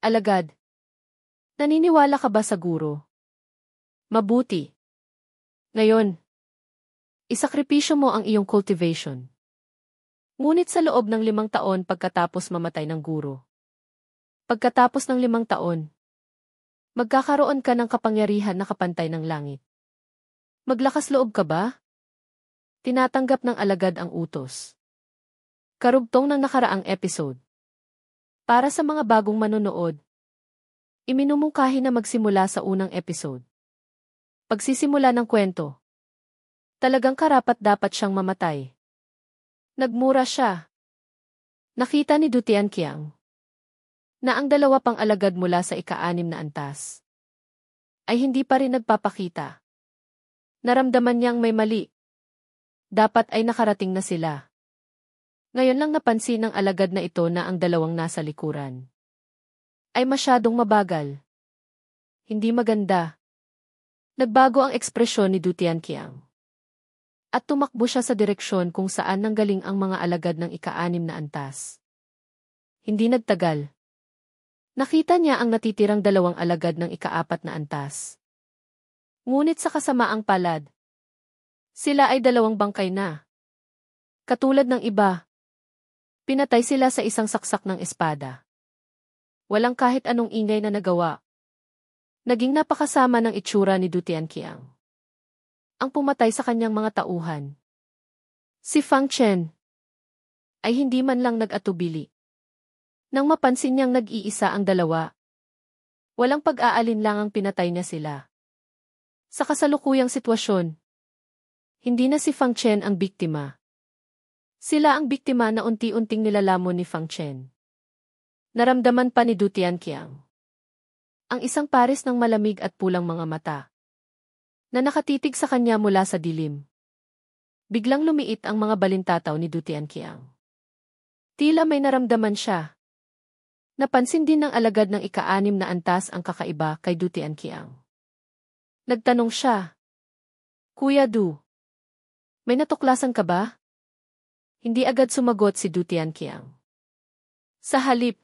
Alagad. Naniniwala ka ba sa guro? Mabuti. Ngayon, isakripisyo mo ang iyong cultivation. Ngunit sa loob ng 5 taon pagkatapos mamatay ng guro. Pagkatapos ng 5 taon, magkakaroon ka ng kapangyarihan na kapantay ng langit. Maglakas loob ka ba? Tinatanggap ng alagad ang utos. Karugtong ng nakaraang episode. Para sa mga bagong manonood, iminumungkahi na magsimula sa unang episode. Pagsisimula ng kwento. Talagang karapat-dapat siyang mamatay. Nagmura siya. Nakita ni Du Tianqiang na ang 2 pang alagad mula sa ika-6 na antas ay hindi pa rin nagpapakita. Naramdaman niyang may mali. Dapat ay nakarating na sila. Ngayon lang napansin ng alagad na ito na ang 2 nasa likuran ay masyadong mabagal. Hindi maganda. Nagbago ang ekspresyon ni Du Tianqiang. At tumakbo siya sa direksyon kung saan nanggaling ang mga alagad ng ika-6 na antas. Hindi nagtagal. Nakita niya ang natitirang 2 alagad ng ika-4 na antas. Ngunit sa kasamaang palad, sila ay 2 bangkay na. Katulad ng iba, pinatay sila sa isang saksak ng espada. Walang kahit anong ingay na nagawa. Naging napakasama ng itsura ni Du Tianqiang. Ang pumatay sa kanyang mga tauhan. Si Fang Chen ay hindi man lang nag-atubili. Nang mapansin niyang nag-iisa ang 2, walang pag-aalinlangang pinatay niya sila. Sa kasalukuyang sitwasyon, hindi na si Fang Chen ang biktima. Sila ang biktima na unti-unting nilalamon ni Fang Chen. Naramdaman pa ni Du Tianqiang ang isang pares ng malamig at pulang mga mata na nakatitig sa kanya mula sa dilim. Biglang lumiit ang mga balintataw ni Du Tianqiang. Tila may naramdaman siya. Napansin din ng alagad ng ika-6 na antas ang kakaiba kay Du Tianqiang. Nagtanong siya, "Kuya Du, may natuklasan ka ba?" Hindi agad sumagot si Du Tianqiang. Sa halip,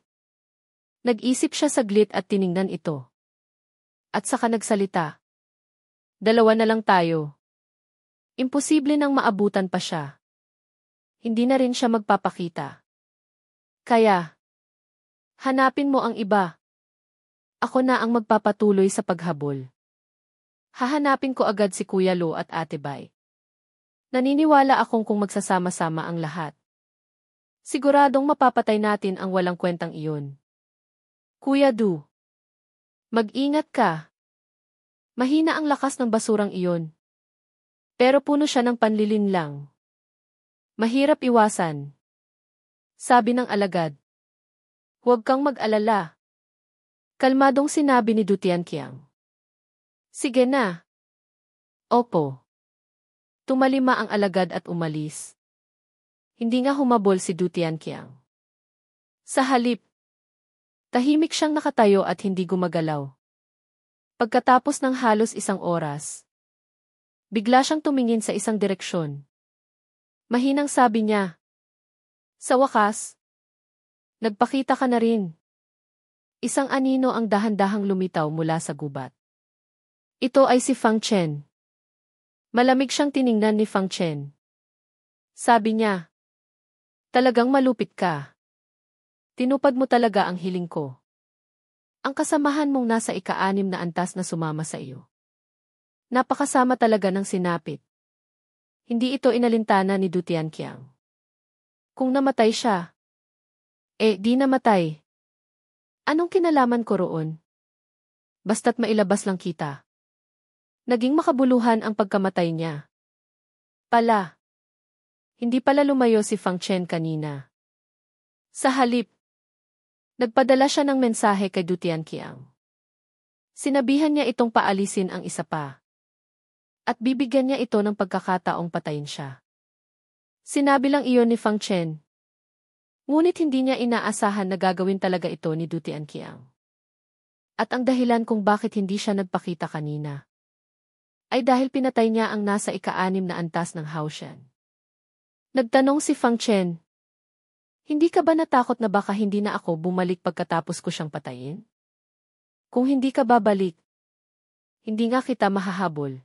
nag-isip siya saglit at tiningnan ito. At saka nagsalita, "2 na lang tayo." Imposible nang maabutan pa siya. Hindi na rin siya magpapakita. Kaya, hanapin mo ang iba. Ako na ang magpapatuloy sa paghabol. Hahanapin ko agad si Kuya Lo at Ate Bai. Naniniwala akong kung magsasama-sama ang lahat, siguradong mapapatay natin ang walang kwentang iyon. Kuya Du, mag-ingat ka. Mahina ang lakas ng basurang iyon. Pero puno siya ng panlilinlang. Mahirap iwasan. Sabi ng alagad. Huwag kang mag-alala. Kalmadong sinabi ni Du Tianqiang. Sige na. Opo. Tumalima ang alagad at umalis. Hindi nga humabol si Du Tianqiang. Sa halip, tahimik siyang nakatayo at hindi gumagalaw. Pagkatapos ng halos 1 oras, bigla siyang tumingin sa isang direksyon. Mahinang sabi niya, "Sa wakas, nagpakita ka na rin." Isang anino ang dahan-dahang lumitaw mula sa gubat. Ito ay si Fang Chen. Malamig siyang tiningnan ni Fang Chen. Sabi niya, "Talagang malupit ka. Tinupad mo talaga ang hiling ko. Ang kasamahan mong nasa ika-6 na antas na sumama sa iyo. Napakasama talaga ng sinapit." Hindi ito inalintana ni Du Tianqiang. Kung namatay siya, di namatay. Anong kinalaman ko roon? Basta't mailabas lang kita. Naging makabuluhan ang pagkamatay niya. Hindi pala lumayo si Fang Chen kanina. Sa halip, nagpadala siya ng mensahe kay Du Tianqiang. Sinabihan niya itong paalisin ang isa pa. At bibigyan niya ito ng pagkakataong patayin siya. Sinabi lang iyon ni Fang Chen. Ngunit hindi niya inaasahan na gagawin talaga ito ni Du Tianqiang. At ang dahilan kung bakit hindi siya nagpakita kanina ay dahil pinatay niya ang nasa ika-6 na antas ng Haoshan. Nagtanong si Fang Chen. Hindi ka ba natakot na baka hindi na ako bumalik pagkatapos ko siyang patayin? Kung hindi ka babalik, hindi nga kita mahahabol.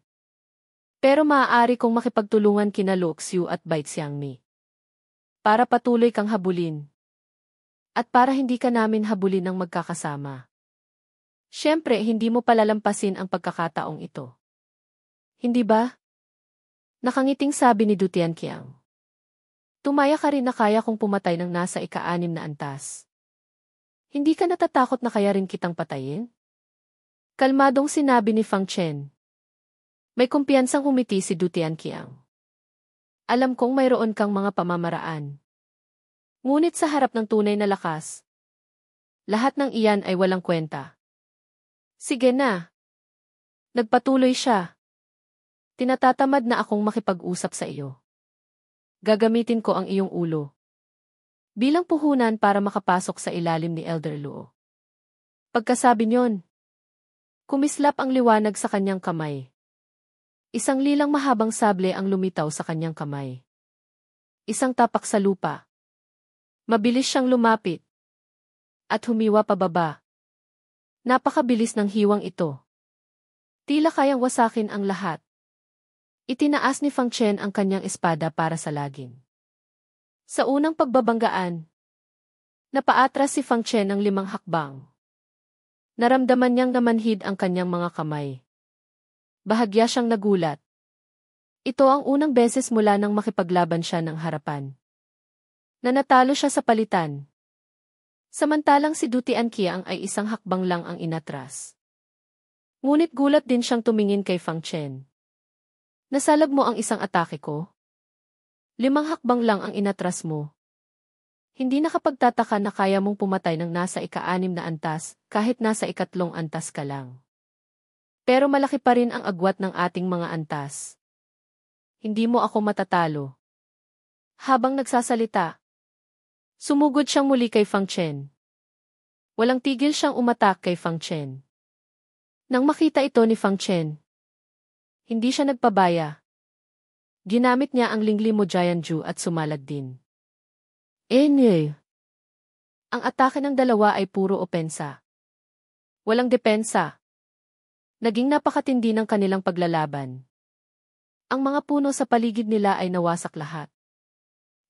Pero maaari kong makipagtulungan kina Luoxiu at Bai Xiangmi. Para patuloy kang habulin. At para hindi ka namin habulin ng magkakasama. Siyempre, hindi mo palalampasin ang pagkakataong ito. Hindi ba? Nakangiting sabi ni Du Tianqiang. Tumaya ka rin na kaya kong pumatay ng nasa ika-6 na antas. Hindi ka natatakot na kaya rin kitang patayin? Kalmadong sinabi ni Fang Chen. May kumpiyansang humiti si Du Tianqiang. Alam kong mayroon kang mga pamamaraan. Ngunit sa harap ng tunay na lakas, lahat ng iyan ay walang kwenta. Sige na. Nagpatuloy siya. Tinatatamad na akong makipag-usap sa iyo. Gagamitin ko ang iyong ulo bilang puhunan para makapasok sa ilalim ni Elder Luo. Pagkasabi niyon, kumislap ang liwanag sa kanyang kamay. Isang lilang mahabang sable ang lumitaw sa kanyang kamay. Isang tapak sa lupa. Mabilis siyang lumapit at humiwa pababa. Napakabilis ng hiwang ito. Tila kayang wasakin ang lahat. Itinaas ni Fang Chen ang kanyang espada para salagin. Sa unang pagbabanggaan, napaatras si Fang Chen ng 5 hakbang. Naramdaman niyang namanhid ang kanyang mga kamay. Bahagya siyang nagulat. Ito ang unang beses mula nang makipaglaban siya ng harapan. Nanatalo siya sa palitan. Samantalang si Du Tianqiang ay 1 hakbang lang ang inatras. Ngunit gulat din siyang tumingin kay Fang Chen. Nasalag mo ang isang atake ko? 5 hakbang lang ang inatras mo. Hindi nakapagtataka na kaya mong pumatay ng nasa ika-6 na antas kahit nasa ika-3 antas ka lang. Pero malaki pa rin ang agwat ng ating mga antas. Hindi mo ako matatalo. Habang nagsasalita, sumugod siyang muli kay Fang Chen. Walang tigil siyang umatak kay Fang Chen. Nang makita ito ni Fang Chen, hindi siya nagpabaya. Ginamit niya ang Lingli Mo Jianju at sumalag din. Ang atake ng dalawa ay puro opensa. Walang depensa. Naging napakatindi ng kanilang paglalaban. Ang mga puno sa paligid nila ay nawasak lahat.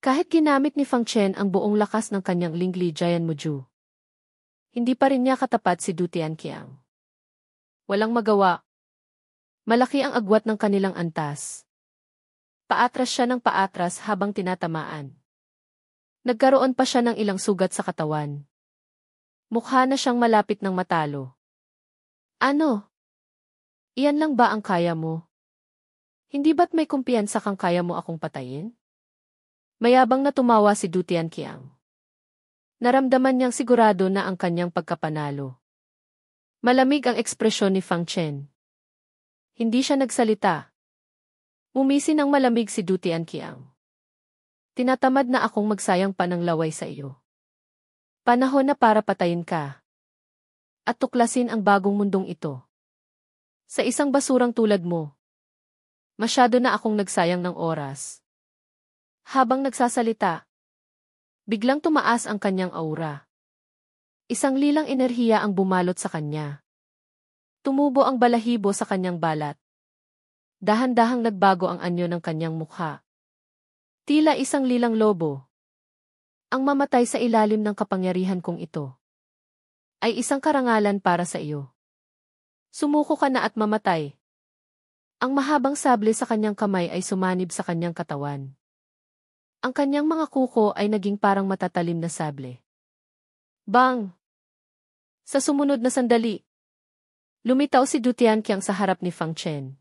Kahit ginamit ni Fang Chen ang buong lakas ng kanyang Lingli Jianmuju, hindi pa rin niya katapat si Du Tianqiang. Walang magawa. Malaki ang agwat ng kanilang antas. Paatras siya ng paatras habang tinatamaan. Nagkaroon pa siya ng ilang sugat sa katawan. Mukha na siyang malapit ng matalo. Ano? Iyan lang ba ang kaya mo? Hindi ba't may kumpiyansa kang kaya mo akong patayin? Mayabang na tumawa si Du Tianqiang. Naramdaman niyang sigurado na ang kanyang pagkapanalo. Malamig ang ekspresyon ni Fang Chen. Hindi siya nagsalita. Umisi ng malamig si Du Tianqiang. Tinatamad na akong magsayang pa ng laway sa iyo. Panahon na para patayin ka. At tuklasin ang bagong mundong ito. Sa isang basurang tulad mo, masyado na akong nagsayang ng oras. Habang nagsasalita, biglang tumaas ang kanyang aura. Isang lilang enerhiya ang bumalot sa kanya. Tumubo ang balahibo sa kanyang balat. Dahan-dahang nagbago ang anyo ng kanyang mukha. Tila isang lilang lobo. Ang mamatay sa ilalim ng kapangyarihan kong ito ay isang karangalan para sa iyo. Sumuko ka na at mamatay. Ang mahabang sable sa kanyang kamay ay sumanib sa kanyang katawan. Ang kanyang mga kuko ay naging parang matatalim na sable. Bang! Sa sumunod na sandali, lumitaw si Du Tianqiang sa harap ni Fang Chen.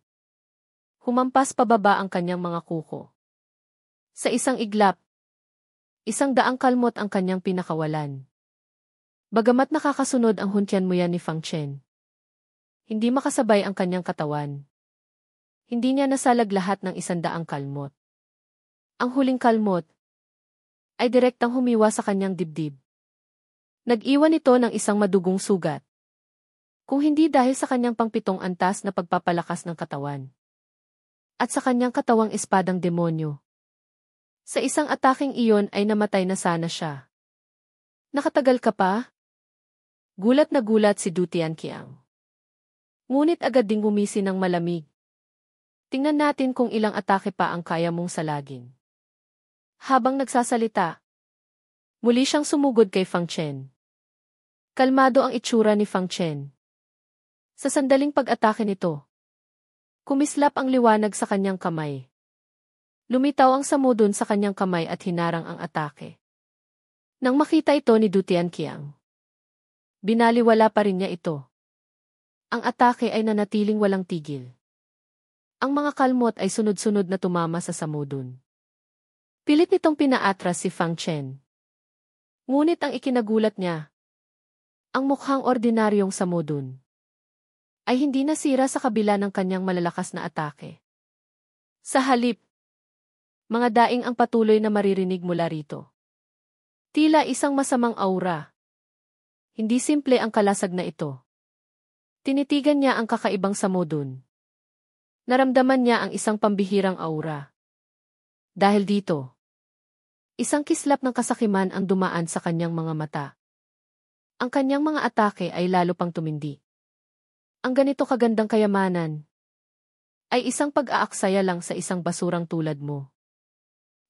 Humampas pababa ang kanyang mga kuko. Sa isang iglap, 100 kalmot ang kanyang pinakawalan. Bagamat nakakasunod ang huntian-muyan ni Fang Chen, hindi makasabay ang kanyang katawan. Hindi niya nasalag lahat ng 100 kalmot. Ang huling kalmot ay direktang humiwa sa kanyang dibdib. Nag-iwan ito ng isang madugong sugat. Kung hindi dahil sa kanyang pang-7 antas na pagpapalakas ng katawan. At sa kanyang katawang espadang demonyo. Sa isang ataking iyon ay namatay na sana siya. Nakatagal ka pa? Gulat na gulat si Du Tianqiang. Ngunit agad ding gumisi ng malamig. Tingnan natin kung ilang atake pa ang kaya mong salagin. Habang nagsasalita, muli siyang sumugod kay Fang Chen. Kalmado ang itsura ni Fang Chen. Sa sandaling pag-atake nito, kumislap ang liwanag sa kanyang kamay. Lumitaw ang samudon sa kanyang kamay at hinarang ang atake. Nang makita ito ni Du Tianqiang, binaliwala pa rin niya ito. Ang atake ay nanatiling walang tigil. Ang mga kalmot ay sunod-sunod na tumama sa samudon. Pilit nitong pinaatras si Fang Chen. Ngunit ang ikinagulat niya, ang mukhang ordinaryong samudon ay hindi nasira sa kabila ng kanyang malalakas na atake. Sa halip, mga daing ang patuloy na maririnig mula rito. Tila isang masamang aura. Hindi simple ang kalasag na ito. Tinitigan niya ang kakaibang samudon. Naramdaman niya ang isang pambihirang aura. Dahil dito, isang kislap ng kasakiman ang dumaan sa kanyang mga mata. Ang kanyang mga atake ay lalo pang tumindi. Ang ganito kagandang kayamanan ay isang pag-aaksaya lang sa isang basurang tulad mo.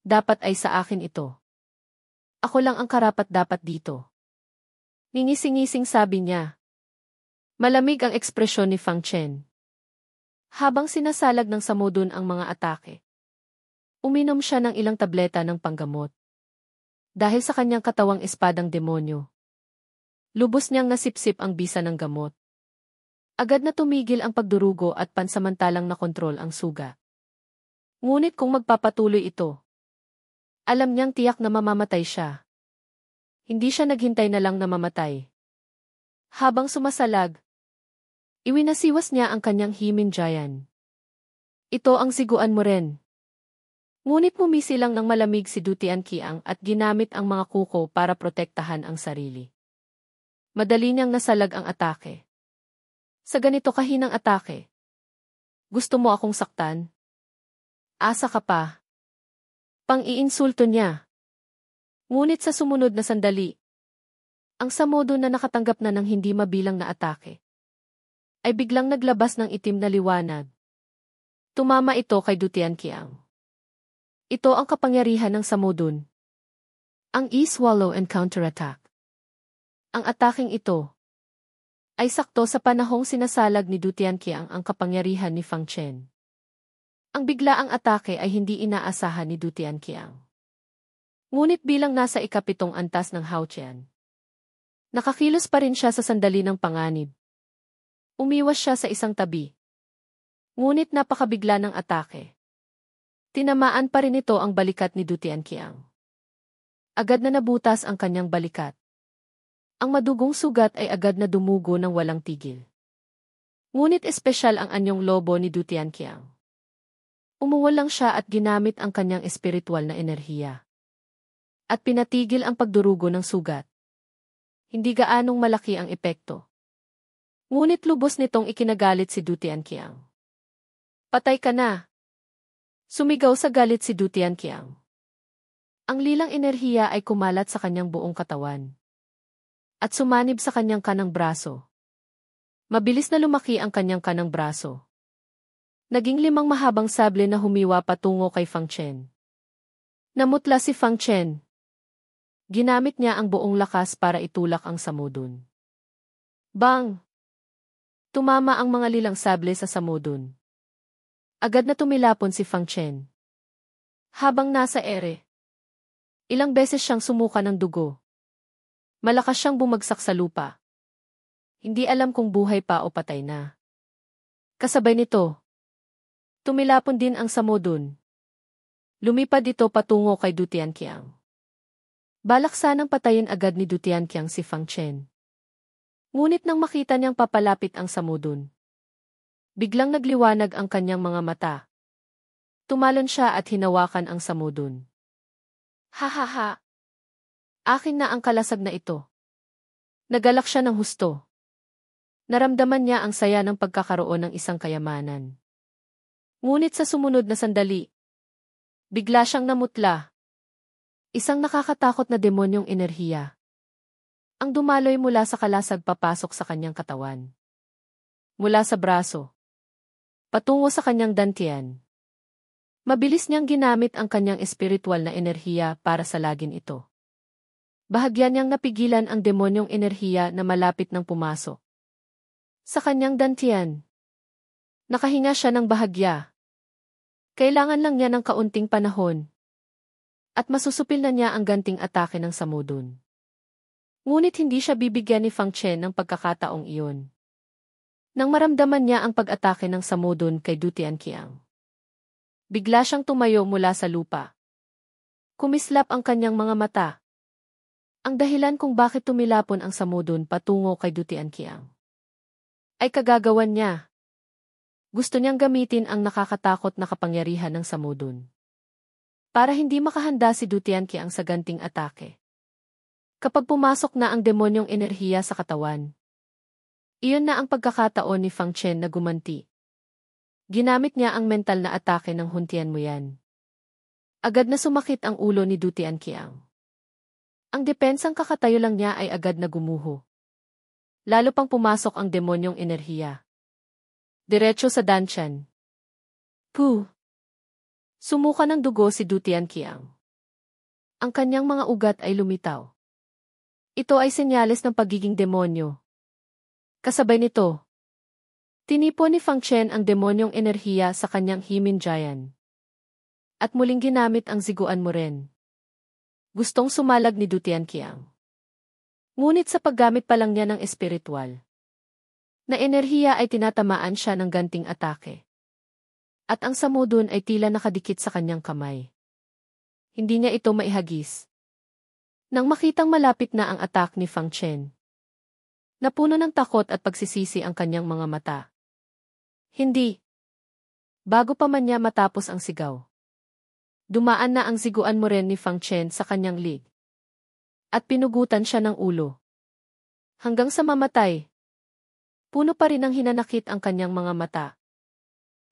Dapat ay sa akin ito. Ako lang ang karapat-dapat dito. Ngingising-ngising sabi niya. Malamig ang ekspresyon ni Fang Chen. Habang sinasalag ng samudon ang mga atake, uminom siya ng ilang tableta ng panggamot. Dahil sa kanyang katawang espadang demonyo, lubos niyang nasipsip ang bisa ng gamot. Agad na tumigil ang pagdurugo at pansamantalang nakontrol ang suga. Ngunit kung magpapatuloy ito, alam niyang tiyak na mamamatay siya. Hindi siya naghintay na lang na mamatay. Habang sumasalag, iwinasiwas niya ang kanyang himinjayan. Ito ang siguan mo rin. Ngunit mumisi lang ng malamig si Du Tianqiang at ginamit ang mga kuko para protektahan ang sarili. Madali niyang nasalag ang atake. Sa ganito kahinang atake, gusto mo akong saktan? Asa ka pa? Pang-iinsulto niya. Ngunit sa sumunod na sandali, ang samudon na nakatanggap na ng hindi mabilang na atake ay biglang naglabas ng itim na liwanag. Tumama ito kay Du Tianqiang. Ito ang kapangyarihan ng samudon. Ang E-Swallow and Counterattack. Ang ataking ito ay sakto sa panahong sinasalag ni Du Tianqiang ang kapangyarihan ni Fang Chen. Ang biglaang atake ay hindi inaasahan ni Du Tianqiang. Ngunit bilang nasa ikapitong antas ng Hao Qian, nakakilos pa rin siya sa sandali ng panganib. Umiwas siya sa isang tabi. Ngunit napakabigla ng atake. Tinamaan pa rin ito ang balikat ni Du Tianqiang. Agad na nabutas ang kanyang balikat. Ang madugong sugat ay agad na dumugo ng walang tigil. Ngunit espesyal ang anyong lobo ni Du Tianqiang. Umuwal lang siya at ginamit ang kanyang espiritual na enerhiya. At pinatigil ang pagdurugo ng sugat. Hindi gaanong malaki ang epekto. Ngunit lubos nitong ikinagalit si Du Tianqiang. Patay ka na! Sumigaw sa galit si Du Tianqiang. Ang lilang enerhiya ay kumalat sa kanyang buong katawan. At sumanib sa kanyang kanang braso. Mabilis na lumaki ang kanyang kanang braso. Naging 5 mahabang sable na humiwa patungo kay Fang Chen. Namutla si Fang Chen. Ginamit niya ang buong lakas para itulak ang samudon. Bang! Tumama ang mga lilang sable sa samudon. Agad na tumilapon si Fang Chen. Habang nasa ere, ilang beses siyang sumuka ng dugo. Malakas siyang bumagsak sa lupa. Hindi alam kung buhay pa o patay na. Kasabay nito, tumilapon din ang samudon. Lumipad ito patungo kay Du Tianqiang. Balak sanang patayin agad ni Du Tianqiang si Fang Chen. Ngunit nang makita niyang papalapit ang samudon, biglang nagliwanag ang kanyang mga mata. Tumalon siya at hinawakan ang samudon. Ha ha ha! Akin na ang kalasag na ito. Nagalak siya ng husto. Naramdaman niya ang saya ng pagkakaroon ng isang kayamanan. Ngunit sa sumunod na sandali, bigla siyang namutla. Isang nakakatakot na demonyong enerhiya Ang dumaloy mula sa kalasag papasok sa kanyang katawan. Mula sa braso. Patungo sa kanyang dantian. Mabilis niyang ginamit ang kanyang espiritual na enerhiya para salagin ito. Bahagyan niyang napigilan ang demonyong enerhiya na malapit nang pumasok. Sa kanyang dantian. Nakahinga siya ng bahagya. Kailangan lang niya ng kaunting panahon. At masusupil na niya ang ganting atake ng Samudun. Ngunit hindi siya bibigyan ni Fang Chen ng pagkakataong iyon. Nang maramdaman niya ang pag-atake ng Samudun kay Du Tianqiang. Bigla siyang tumayo mula sa lupa. Kumislap ang kanyang mga mata. Ang dahilan kung bakit tumilapon ang Samudun patungo kay Du Tianqiang ay kagagawan niya. Gusto niyang gamitin ang nakakatakot na kapangyarihan ng Samudun para hindi makahanda si Du Tianqiang sa ganting atake. Kapag pumasok na ang demonyong enerhiya sa katawan, iyon na ang pagkakataon ni Fang Chen na gumanti. Ginamit niya ang mental na atake ng Huntian mo yan. Agad na sumakit ang ulo ni Du Tianqiang. Ang depensang kakatayo lang niya ay agad na gumuho. Lalo pang pumasok ang demonyong enerhiya. Diretso sa danchan. Puh! Sumuka ng dugo si Du Tianqiang. Ang kanyang mga ugat ay lumitaw. Ito ay senyales ng pagiging demonyo. Kasabay nito, tinipon ni Fang Chen ang demonyong enerhiya sa kanyang Himinjayan. At muling ginamit ang Ziguan mo rin. Gustong sumalag ni Du Tianqiang. Ngunit sa paggamit pa lang niya ng espiritual na enerhiya ay tinatamaan siya ng ganting atake. At ang Samudun ay tila nakadikit sa kanyang kamay. Hindi niya ito maihagis. Nang makitang malapit na ang attack ni Fang Chen, napuno ng takot at pagsisisi ang kanyang mga mata. Hindi. Bago pa man niya matapos ang sigaw. Dumaan na ang Ziguan mo rin ni Fang Chen sa kanyang lig. At pinugutan siya ng ulo. Hanggang sa mamatay. Puno pa rin ang hinanakit ang kanyang mga mata.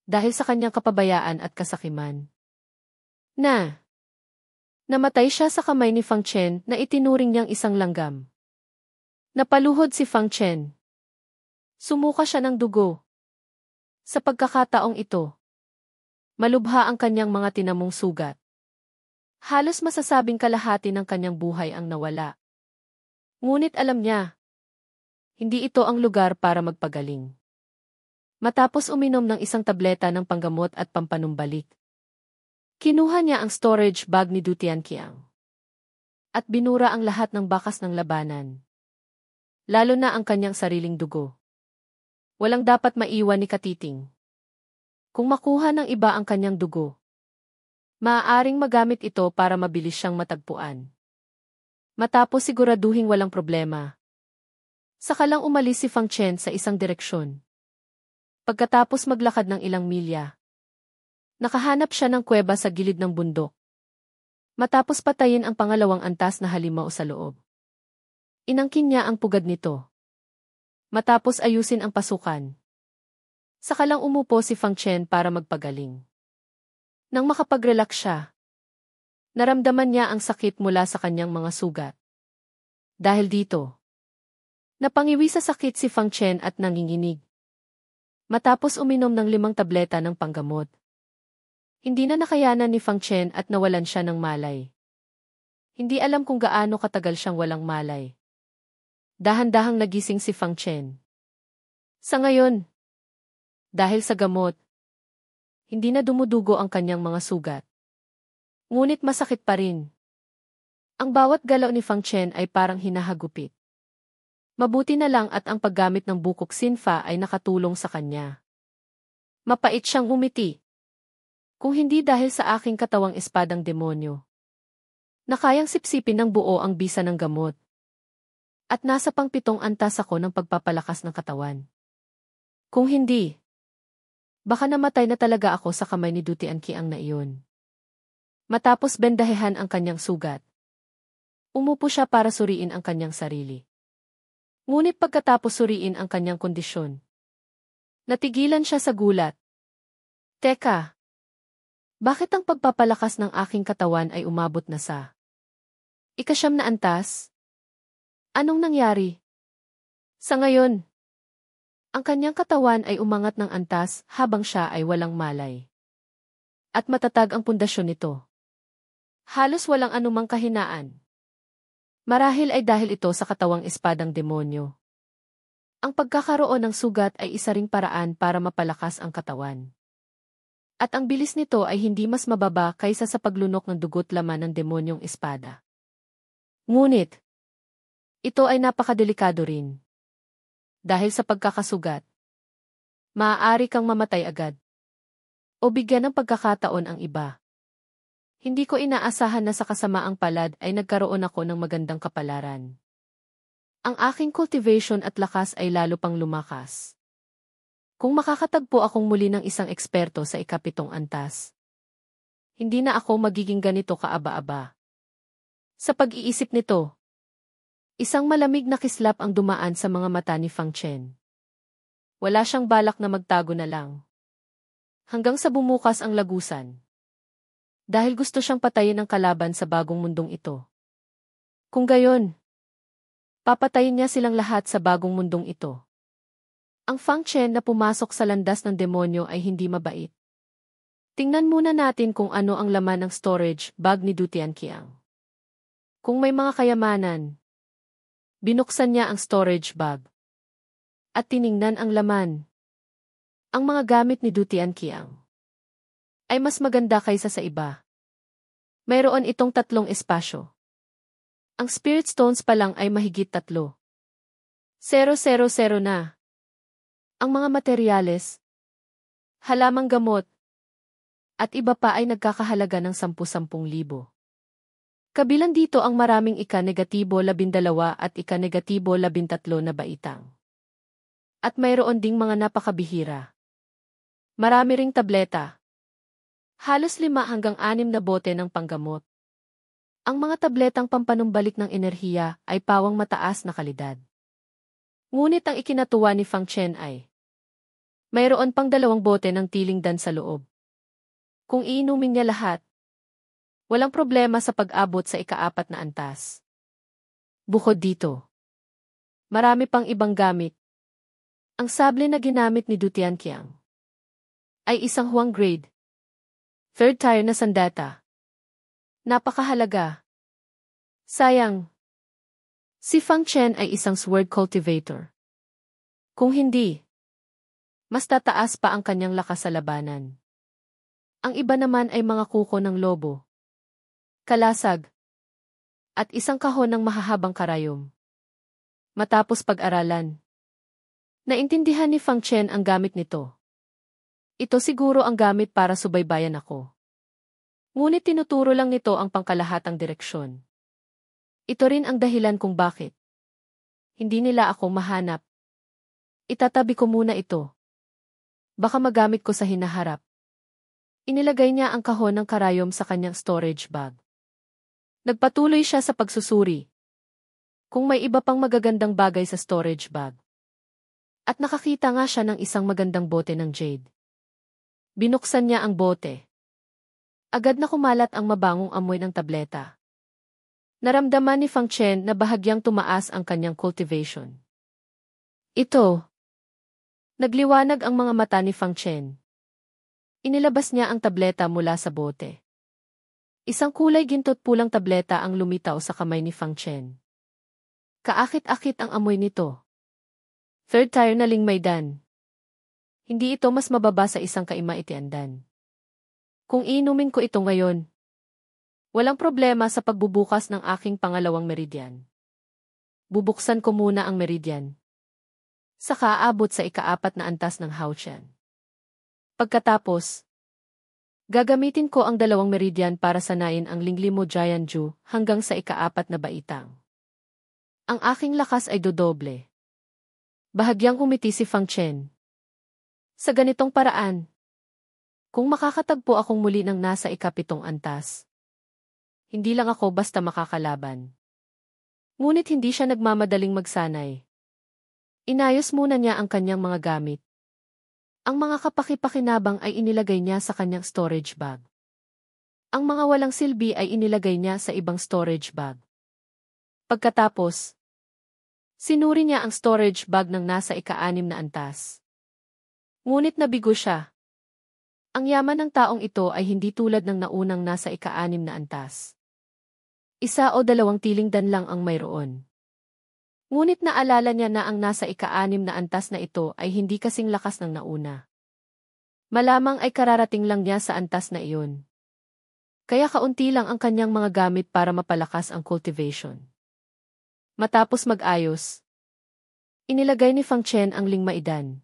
Dahil sa kanyang kapabayaan at kasakiman. Namatay siya sa kamay ni Fang Chen na itinuring niyang isang langgam. Napaluhod si Fang Chen. Sumuka siya ng dugo. Sa pagkakataong ito, malubha ang kanyang mga tinamong sugat. Halos masasabing kalahati ng kanyang buhay ang nawala. Ngunit alam niya, hindi ito ang lugar para magpagaling. Matapos uminom ng isang tableta ng panggamot at pampanumbalik, kinuha niya ang storage bag ni Du Tianqiang. At binura ang lahat ng bakas ng labanan. Lalo na ang kanyang sariling dugo. Walang dapat maiwan ni Katiting. Kung makuha ng iba ang kanyang dugo, maaaring magamit ito para mabilis siyang matagpuan. Matapos siguraduhing walang problema, saka lang umalis si Fang Chen sa isang direksyon. Pagkatapos maglakad ng ilang milya, nakahanap siya ng kuweba sa gilid ng bundok. Matapos patayin ang pangalawang antas na halimaw sa loob, inangkin niya ang pugad nito. Matapos ayusin ang pasukan, saka lang umupo si Fang Chen para magpagaling. Nang makapag-relax siya, naramdaman niya ang sakit mula sa kanyang mga sugat. Dahil dito, napangiwi sa sakit si Fang Chen at nanginginig. Matapos uminom ng 5 tableta ng panggamot, hindi na nakayanan ni Fang Chen at nawalan siya ng malay. Hindi alam kung gaano katagal siyang walang malay. Dahan-dahang nagising si Fang Chen. Sa ngayon, dahil sa gamot, hindi na dumudugo ang kanyang mga sugat. Ngunit masakit pa rin. Ang bawat galaw ni Fang Chen ay parang hinahagupit. Mabuti na lang at ang paggamit ng bukok sinfa ay nakatulong sa kanya. Mapait siyang umiti. Kung hindi dahil sa aking katawang espadang demonyo, na kayang sipsipin ng buo ang bisa ng gamot. At nasa pang 7 antas ako ng pagpapalakas ng katawan. Kung hindi, baka namatay na talaga ako sa kamay ni Du Tianqiang na iyon. Matapos bendahehan ang kanyang sugat, umupo siya para suriin ang kanyang sarili. Ngunit pagkatapos suriin ang kanyang kondisyon, natigilan siya sa gulat. Teka, bakit ang pagpapalakas ng aking katawan ay umabot na sa 9 na antas? Anong nangyari? Sa ngayon, ang kanyang katawan ay umangat ng antas habang siya ay walang malay. At matatag ang pundasyon nito. Halos walang anumang kahinaan. Marahil ay dahil ito sa katawang espadang demonyo. Ang pagkakaroon ng sugat ay isa ring paraan para mapalakas ang katawan. At ang bilis nito ay hindi mas mababa kaysa sa paglunok ng dugo't laman ng demonyong espada. Ngunit, ito ay napakadelikado rin. Dahil sa pagkakasugat, maaari kang mamatay agad. O bigyan ng pagkakataon ang iba. Hindi ko inaasahan na sa kasamaang palad ay nagkaroon ako ng magandang kapalaran. Ang aking cultivation at lakas ay lalo pang lumakas. Kung makakatagpo akong muli ng isang eksperto sa ikapitong antas, hindi na ako magiging ganito kaaba-aba. Sa pag-iisip nito, isang malamig na kislap ang dumaan sa mga mata ni Fang Chen. Wala siyang balak na magtago na lang. Hanggang sa bumukas ang lagusan. Dahil gusto siyang patayin ang kalaban sa bagong mundong ito. Kung gayon, papatayin niya silang lahat sa bagong mundong ito. Ang Fang Chen na pumasok sa landas ng demonyo ay hindi mabait. Tingnan muna natin kung ano ang laman ng storage bag ni Du Tianqiang. Kung may mga kayamanan, binuksan niya ang storage bag. At tiningnan ang laman. Ang mga gamit ni Du Tianqiang ay mas maganda kaysa sa iba. Mayroon itong 3 espasyo. Ang Spirit Stones pa lang ay mahigit 3. 000 na. Ang mga materyales, halamang gamot, at iba pa ay nagkakahalaga ng 10,000. Kabilang dito ang maraming ika-12 at ika-13 na baitang. At mayroon ding mga napakabihira. Marami ring tableta. Halos 5 hanggang 6 na bote ng panggamot. Ang mga tabletang pampanumbalik ng enerhiya ay pawang mataas na kalidad. Ngunit ang ikinatuwa ni Fang Chen ay mayroon pang 2 bote ng tiling dan sa loob. Kung iinumin niya lahat, walang problema sa pag-abot sa ika-4 na antas. Bukod dito, marami pang ibang gamit. Ang sable na ginamit ni Du Tianqiang ay isang Huang grade, 3rd tier na sandata. Napakahalaga. Sayang, si Fang Chen ay isang sword cultivator. Kung hindi, mas tataas pa ang kanyang lakas sa labanan. Ang iba naman ay mga kuko ng lobo, kalasag, at isang kahon ng mahahabang karayom. Matapos pag-aralan, naintindihan ni Fang Chen ang gamit nito. Ito siguro ang gamit para subaybayan ako. Ngunit tinuturo lang nito ang pangkalahatang direksyon. Ito rin ang dahilan kung bakit hindi nila ako mahanap. Itatabi ko muna ito. Baka magamit ko sa hinaharap. Inilagay niya ang kahon ng karayom sa kanyang storage bag. Nagpatuloy siya sa pagsusuri. Kung may iba pang magagandang bagay sa storage bag. At nakakita nga siya ng isang magandang bote ng jade. Binuksan niya ang bote. Agad na kumalat ang mabangong amoy ng tableta. Naramdaman ni Fang Chen na bahagyang tumaas ang kanyang cultivation. Ito. Nagliwanag ang mga mata ni Fang Chen. Inilabas niya ang tableta mula sa bote. Isang kulay ginto't pulang tableta ang lumitaw sa kamay ni Fang Chen. Kaakit-akit ang amoy nito. 3rd tier na lingmaydan. Hindi ito mas mababa sa isang kaimaitiandan. Kung inumin ko ito ngayon, walang problema sa pagbubukas ng aking pangalawang meridian. Bubuksan ko muna ang meridian. Saka aabot sa ika-4 na antas ng Haotian. Pagkatapos, gagamitin ko ang 2 meridian para sanayin ang Linglimo Jianju hanggang sa ika-4 na baitang. Ang aking lakas ay dodoble. Bahagyang umiti si Fang Chen. Sa ganitong paraan, kung makakatagpo akong muli ng nasa ika-7 antas, hindi lang ako basta makakalaban. Ngunit hindi siya nagmamadaling magsanay. Inayos muna niya ang kanyang mga gamit. Ang mga kapaki-pakinabang ay inilagay niya sa kanyang storage bag. Ang mga walang silbi ay inilagay niya sa ibang storage bag. Pagkatapos, Sinuri niya ang storage bag ng nasa ika-6 na antas. Ngunit nabigo siya. Ang yaman ng taong ito ay hindi tulad ng naunang nasa ika-6 na antas. 1 o 2 tiling dan lang ang mayroon. Ngunit naalala niya na ang nasa ika-6 na antas na ito ay hindi kasing lakas ng nauna. Malamang ay kararating lang niya sa antas na iyon. Kaya kaunti lang ang kanyang mga gamit para mapalakas ang cultivation. Matapos mag-ayos, inilagay ni Fang Chen ang lingmaidan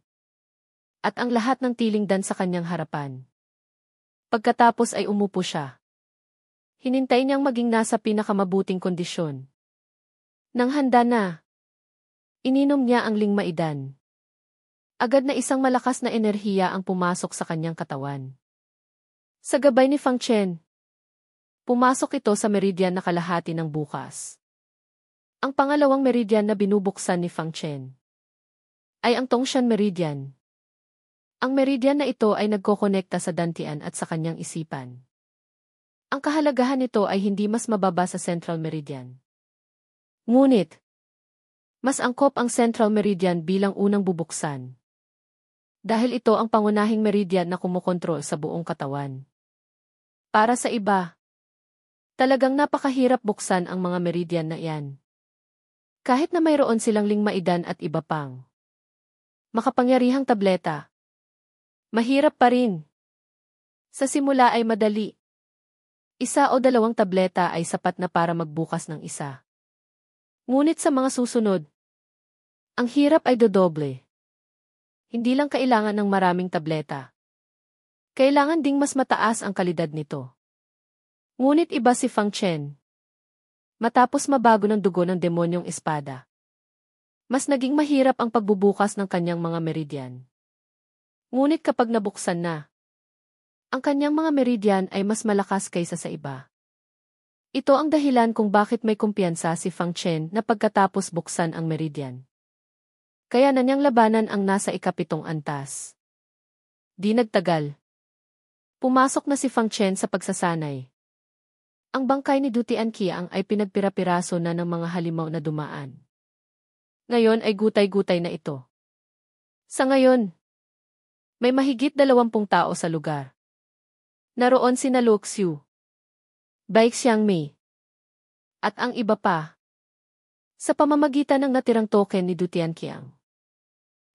at ang lahat ng tiling dan sa kanyang harapan. Pagkatapos ay umupo siya. Hinintay niyang maging nasa pinakamabuting kondisyon. Nang handa na, ininom niya ang lingmaidan. Agad na isang malakas na enerhiya ang pumasok sa kanyang katawan. Sa gabay ni Fang Chen, pumasok ito sa meridian na kalahati ng bukas. Ang pangalawang meridian na binubuksan ni Fang Chen ay ang Tongshan Meridian. Ang meridian na ito ay nagkokonekta sa dantian at sa kanyang isipan. Ang kahalagahan nito ay hindi mas mababa sa Central Meridian. Ngunit, mas angkop ang Central Meridian bilang unang bubuksan. Dahil ito ang pangunahing meridian na kumokontrol sa buong katawan. Para sa iba, talagang napakahirap buksan ang mga meridian na iyan. Kahit na mayroon silang lingmaidan at iba pang makapangyarihang tableta, mahirap pa rin. Sa simula ay madali. 1 o 2 tableta ay sapat na para magbukas ng isa. Ngunit sa mga susunod, ang hirap ay dodoble. Hindi lang kailangan ng maraming tableta. Kailangan ding mas mataas ang kalidad nito. Ngunit iba si Fang Chen. Matapos mabago ng dugo ng demonyong espada, mas naging mahirap ang pagbubukas ng kanyang mga meridian. Ngunit kapag nabuksan na, ang kanyang mga meridian ay mas malakas kaysa sa iba. Ito ang dahilan kung bakit may kumpiyansa si Fang Chen na pagkatapos buksan ang meridian. Kaya na niyang labanan ang nasa ika-7 antas. Di nagtagal. Pumasok na si Fang Chen sa pagsasanay. Ang bangkay ni Du Tianqiang ay pinagpira-piraso na ng mga halimaw na dumaan. Ngayon ay gutay-gutay na ito. Sa ngayon, may mahigit 20 tao sa lugar. Naroon sina Luo Xiu, Bai Xiangmei, at ang iba pa. Sa pamamagitan ng natirang token ni Du Tianqiang,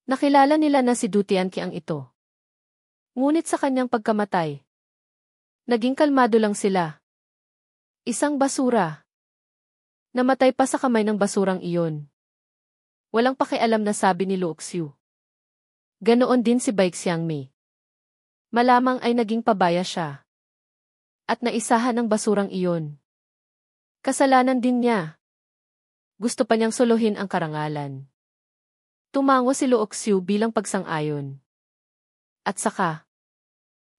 nakilala nila na si Du Tianqiang ito. Ngunit sa kanyang pagkamatay, naging kalmado lang sila. Isang basura. Namatay pa sa kamay ng basurang iyon. Walang pakialam na sabi ni Luo Xiu. Ganoon din si Bai Xiangmei. Malamang ay naging pabaya siya. At naisahan ng basurang iyon. Kasalanan din niya. Gusto pa niyang suluhin ang karangalan. Tumango si Luo Xiu bilang pagsang-ayon. At saka,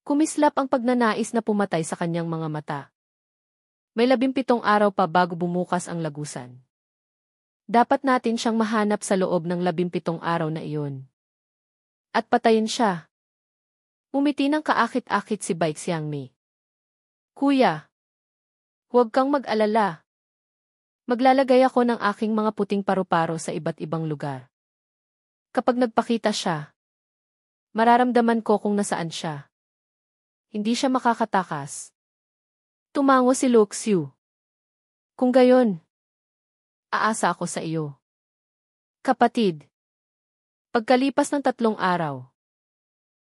kumislap ang pagnanais na pumatay sa kanyang mga mata. May 17 araw pa bago bumukas ang lagusan. Dapat natin siyang mahanap sa loob ng 17 araw na iyon. At patayin siya. Umiti ng kaakit-akit si Bai Xiangmei. Kuya, huwag kang mag-alala. Maglalagay ako ng aking mga puting paru-paro sa iba't ibang lugar. Kapag nagpakita siya, mararamdaman ko kung nasaan siya. Hindi siya makakatakas. Tumango si Luo Xiu. Kung gayon, aasa ako sa iyo. Kapatid. Pagkalipas ng 3 araw,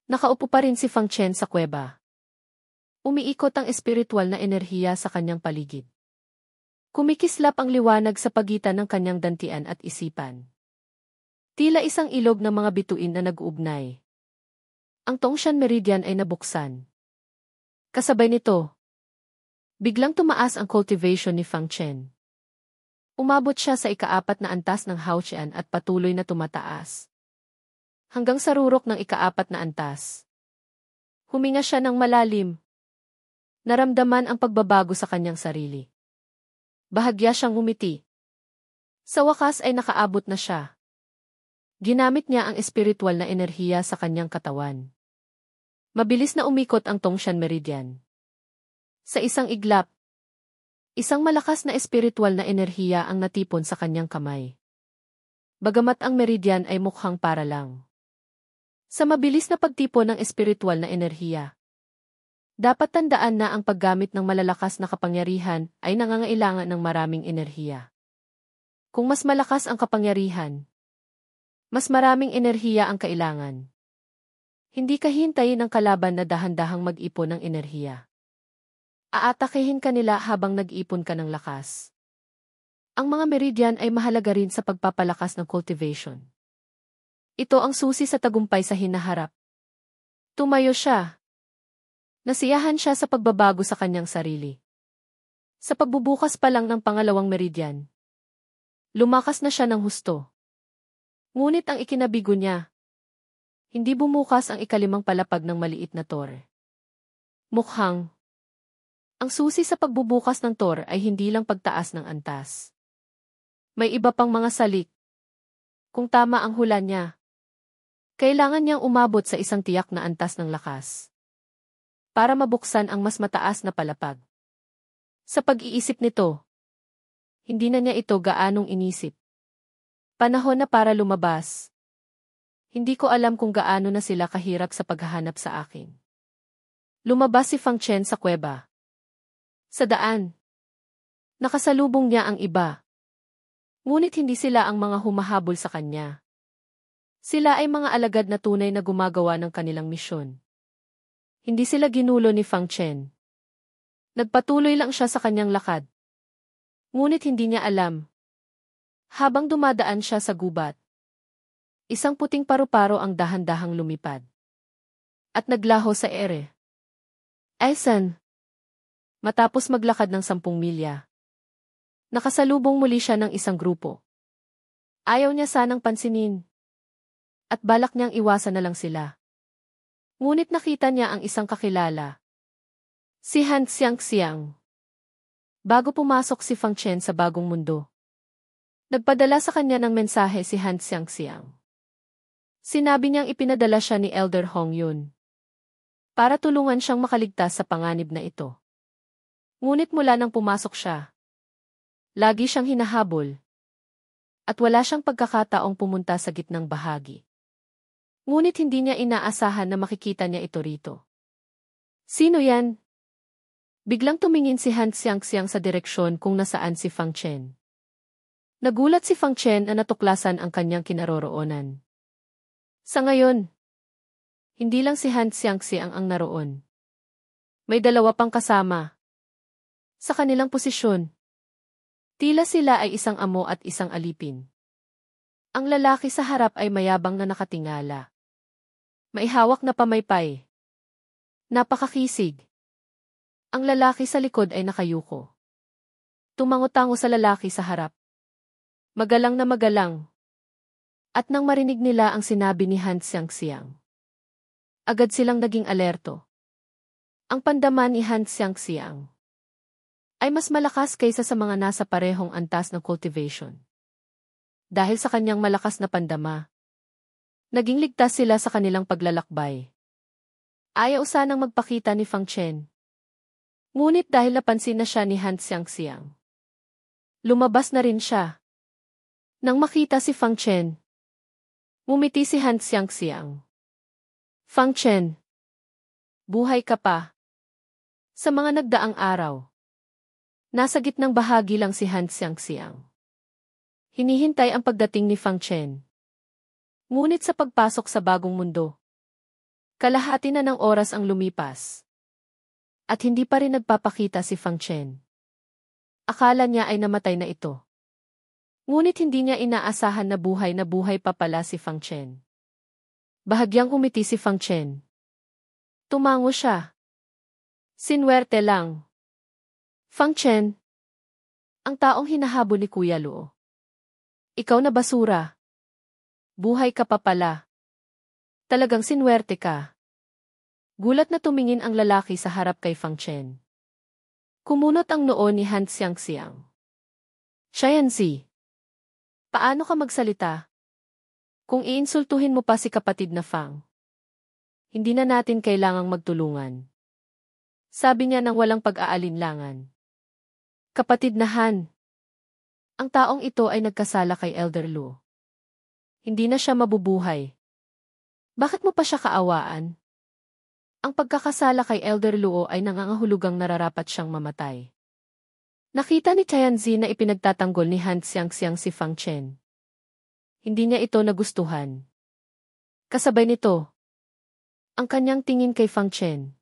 nakaupo pa rin si Fang Chen sa kuweba. Umiikot ang espiritual na enerhiya sa kanyang paligid. Kumikislap ang liwanag sa pagitan ng kanyang dantian at isipan. Tila isang ilog ng mga bituin na nag-uugnay. Ang Tongshan Meridian ay nabuksan. Kasabay nito, biglang tumaas ang cultivation ni Fang Chen. Umabot siya sa ika-4 na antas ng Haotian at patuloy na tumataas. Hanggang sa rurok ng ika-4 na antas. Huminga siya ng malalim. Naramdaman ang pagbabago sa kanyang sarili. Bahagya siyang ngumiti. Sa wakas ay nakaabot na siya. Ginamit niya ang espiritual na enerhiya sa kanyang katawan. Mabilis na umikot ang Tongshan Meridian. Sa isang iglap, isang malakas na espiritual na enerhiya ang natipon sa kanyang kamay. Bagamat ang meridian ay mukhang para lang sa mabilis na pagtipon ng espiritual na enerhiya. Dapat tandaan na ang paggamit ng malalakas na kapangyarihan ay nangangailangan ng maraming enerhiya. Kung mas malakas ang kapangyarihan, mas maraming enerhiya ang kailangan. Hindi ka hintayin ng kalaban na dahan-dahang mag-ipon ng enerhiya. Aatakehin ka nila habang nag-ipon ka ng lakas. Ang mga meridian ay mahalaga rin sa pagpapalakas ng cultivation. Ito ang susi sa tagumpay sa hinaharap. Tumayo siya. Nasiyahan siya sa pagbabago sa kanyang sarili. Sa pagbubukas pa lang ng pangalawang meridian, lumakas na siya ng husto. Ngunit ang ikinabigo niya, hindi bumukas ang ikalimang palapag ng maliit na tore. Mukhang, ang susi sa pagbubukas ng tore ay hindi lang pagtaas ng antas. May iba pang mga salik. Kung tama ang hula niya, kailangan niyang umabot sa isang tiyak na antas ng lakas para mabuksan ang mas mataas na palapag. Sa pag-iisip nito, hindi na niya ito gaanong inisip. Panahon na para lumabas. Hindi ko alam kung gaano na sila kahirap sa paghahanap sa akin. Lumabas si Fang Chen sa kuweba. Sa daan, nakasalubong niya ang iba. Ngunit hindi sila ang mga humahabol sa kanya. Sila ay mga alagad na tunay na gumagawa ng kanilang misyon. Hindi sila ginulo ni Fang Chen. Nagpatuloy lang siya sa kanyang lakad. Ngunit hindi niya alam. Habang dumadaan siya sa gubat, isang puting paru-paro ang dahan-dahang lumipad. At naglaho sa ere. Aysan. Matapos maglakad ng 10 milya, nakasalubong muli siya ng isang grupo. Ayaw niya sanang pansinin. At balak niyang iwasan na lang sila. Ngunit nakita niya ang isang kakilala. Si Han Xiangxiang. Bago pumasok si Fang Chen sa bagong mundo, nagpadala sa kanya ng mensahe si Han Xiangxiang. Sinabi niyang ipinadala siya ni Elder Hong Yun para tulungan siyang makaligtas sa panganib na ito. Ngunit mula nang pumasok siya, lagi siyang hinahabol at wala siyang pagkakataong pumunta sa gitnang bahagi. Ngunit hindi niya inaasahan na makikita niya ito rito. Sino yan? Biglang tumingin si Han Xiangxiang sa direksyon kung nasaan si Fang Chen. Nagulat si Fang Chen na natuklasan ang kanyang kinaroroonan. Sa ngayon, hindi lang si Han Xiangxiang ang naroon. May dalawa pang kasama. Sa kanilang posisyon, tila sila ay isang amo at isang alipin. Ang lalaki sa harap ay mayabang na nakatingala. May hawak na pamaypay. Napakakisig. Ang lalaki sa likod ay nakayuko. Tumango-tango sa lalaki sa harap. Magalang na magalang. At nang marinig nila ang sinabi ni Han Xiangxiang, agad silang naging alerto. Ang pandaman ni Han Xiangxiang ay mas malakas kaysa sa mga nasa parehong antas ng cultivation. Dahil sa kanyang malakas na pandama, naging ligtas sila sa kanilang paglalakbay. Ayaw sanang magpakita ni Fang Chen. Ngunit dahil napansin na siya ni Han Xiangxiang, lumabas na rin siya. Nang makita si Fang Chen, ngumiti si Han Xiangxiang. Fang Chen, buhay ka pa. Sa mga nagdaang araw, nasa gitnang bahagi lang si Han Xiangxiang. Hinihintay ang pagdating ni Fang Chen. Ngunit sa pagpasok sa bagong mundo, kalahati na ng oras ang lumipas. At hindi pa rin nagpapakita si Fang Chen. Akala niya ay namatay na ito. Ngunit hindi niya inaasahan na buhay pa pala si Fang Chen. Bahagyang umiti si Fang Chen. Tumango siya. Sinwerte lang. Fang Chen, ang taong hinahabol ni Kuya Luo. Ikaw na basura. Buhay ka pa pala. Talagang sinwerte ka. Gulat na tumingin ang lalaki sa harap kay Fang Chen. Kumunot ang noo ni Han Xiangxiang. Xianzi, paano ka magsalita? Kung iinsultuhin mo pa si kapatid na Fang, hindi na natin kailangang magtulungan. Sabi niya nang walang pag-aalinlangan. Kapatid na Han, ang taong ito ay nagkasala kay Elder Luo. Hindi na siya mabubuhay. Bakit mo pa siya kaawaan? Ang pagkakasala kay Elder Luo ay nangangahulugang nararapat siyang mamatay. Nakita ni Tianzi na ipinagtatanggol ni Han Xiangxiang si Fang Chen. Hindi niya ito nagustuhan. Kasabay nito, ang kanyang tingin kay Fang Chen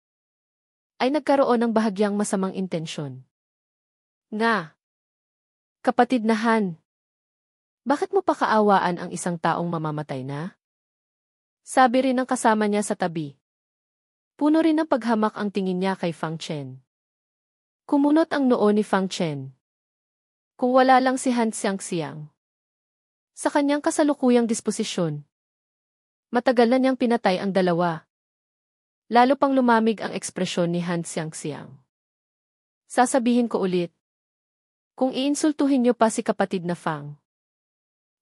ay nagkaroon ng bahagyang masamang intensyon. Nga! Kapatid na Han, bakit mo pa kaawaan ang isang taong mamamatay na? Sabi rin ng kasama niya sa tabi. Puno rin ng paghamak ang tingin niya kay Fang Chen. Kumunot ang noo ni Fang Chen. Kung wala lang si Han Xiangxiang sa kanyang kasalukuyang disposisyon, matagal na niyang pinatay ang dalawa. Lalo pang lumamig ang ekspresyon ni Han Xiangxiang. Sasabihin ko ulit, kung iinsultuhin niyo pa si kapatid na Fang,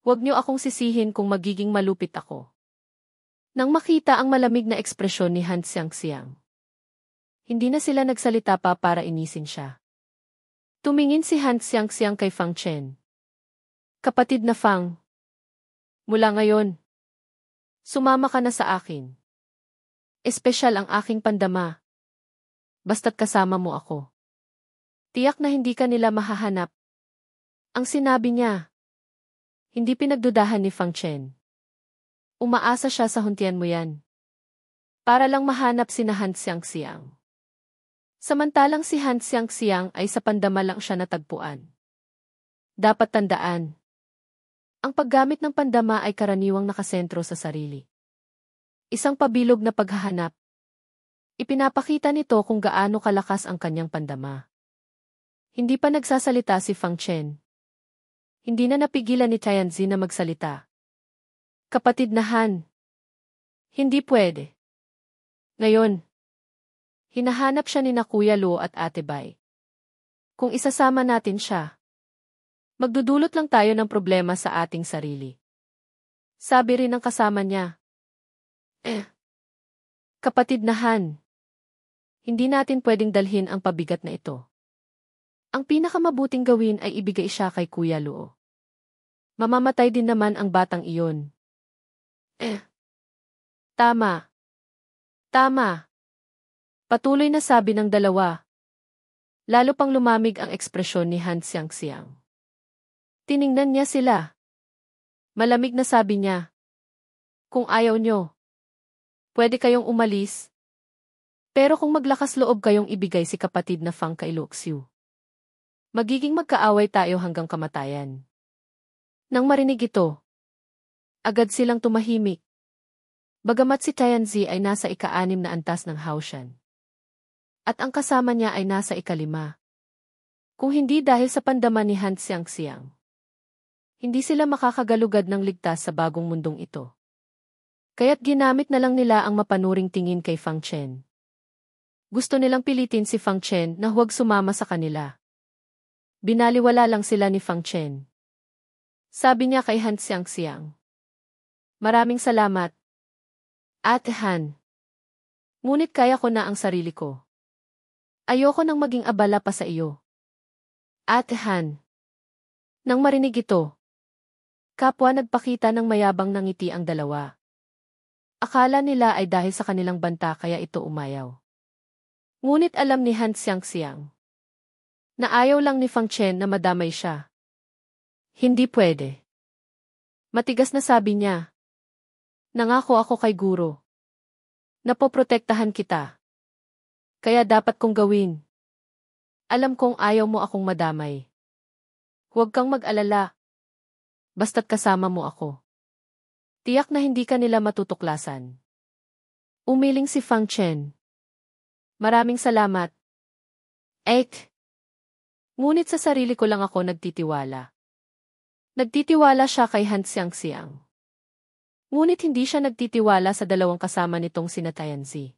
huwag niyo akong sisihin kung magiging malupit ako. Nang makita ang malamig na ekspresyon ni Han Xiangxiang, hindi na sila nagsalita pa para inisin siya. Tumingin si Han Xiangxiang kay Fang Chen. Kapatid na Fang, mula ngayon, sumama ka na sa akin. Espesyal ang aking pandama. Basta't kasama mo ako. Tiyak na hindi ka nila mahahanap. Ang sinabi niya. Hindi pinagdudahan ni Fang Chen. Umaasa siya sa huntian mo yan. Para lang mahanap si Han Xiangxiang. Samantalang si Han Xiangxiang ay sa pandama lang siya natagpuan. Dapat tandaan. Ang paggamit ng pandama ay karaniwang nakasentro sa sarili. Isang pabilog na paghahanap. Ipinapakita nito kung gaano kalakas ang kanyang pandama. Hindi pa nagsasalita si Fang Chen. Hindi na napigilan ni Tianzi na magsalita. Kapatid na Han. Hindi pwede. Ngayon, hinahanap siya ni Kuya Luo at Ate Bai. Kung isasama natin siya, magdudulot lang tayo ng problema sa ating sarili. Sabi rin ng kasama niya. Kapatid na Han, hindi natin pwedeng dalhin ang pabigat na ito. Ang pinakamabuting gawin ay ibigay siya kay Kuya Luo. Mamamatay din naman ang batang iyon. Tama. Tama. Patuloy na sabi ng dalawa. Lalo pang lumamig ang ekspresyon ni Han Xiangxiang. Tiningnan niya sila. Malamig na sabi niya. Kung ayaw nyo, pwede kayong umalis. Pero kung maglakas loob kayong ibigay si kapatid na Fang kay Luoxiu, magiging magkaaway tayo hanggang kamatayan. Nang marinig ito, agad silang tumahimik. Bagamat si Tianzi ay nasa ika-6 na antas ng Haoshan. At ang kasama niya ay nasa ika-5. Kung hindi dahil sa pandama ni Han Xiangxiang, hindi sila makakagalugad ng ligtas sa bagong mundong ito. Kaya't ginamit na lang nila ang mapanuring tingin kay Fang Chen. Gusto nilang pilitin si Fang Chen na huwag sumama sa kanila. Binaliwala lang sila ni Fang Chen. Sabi niya kay Han Xiangxiang. Maraming salamat, Ate Han. Ngunit kaya ko na ang sarili ko. Ayoko nang maging abala pa sa iyo. Ate Han. Nang marinig ito, kapwa nagpakita ng mayabang na ngiti ang dalawa. Akala nila ay dahil sa kanilang banta kaya ito umayaw. Ngunit alam ni Han Xiangxiang na ayaw lang ni Fang Chen na madamay siya. Hindi pwede. Matigas na sabi niya. Nangako ako kay Guro. Napoprotektahan kita. Kaya dapat kong gawin. Alam kong ayaw mo akong madamay. Huwag kang mag-alala. Basta't kasama mo ako. Tiyak na hindi ka nila matutuklasan. Umiling si Fang Chen. Maraming salamat. Ngunit sa sarili ko lang ako nagtitiwala. Nagtitiwala siya kay Han Xiangxiang. Ngunit hindi siya nagtitiwala sa dalawang kasama nitong sina Tianzi.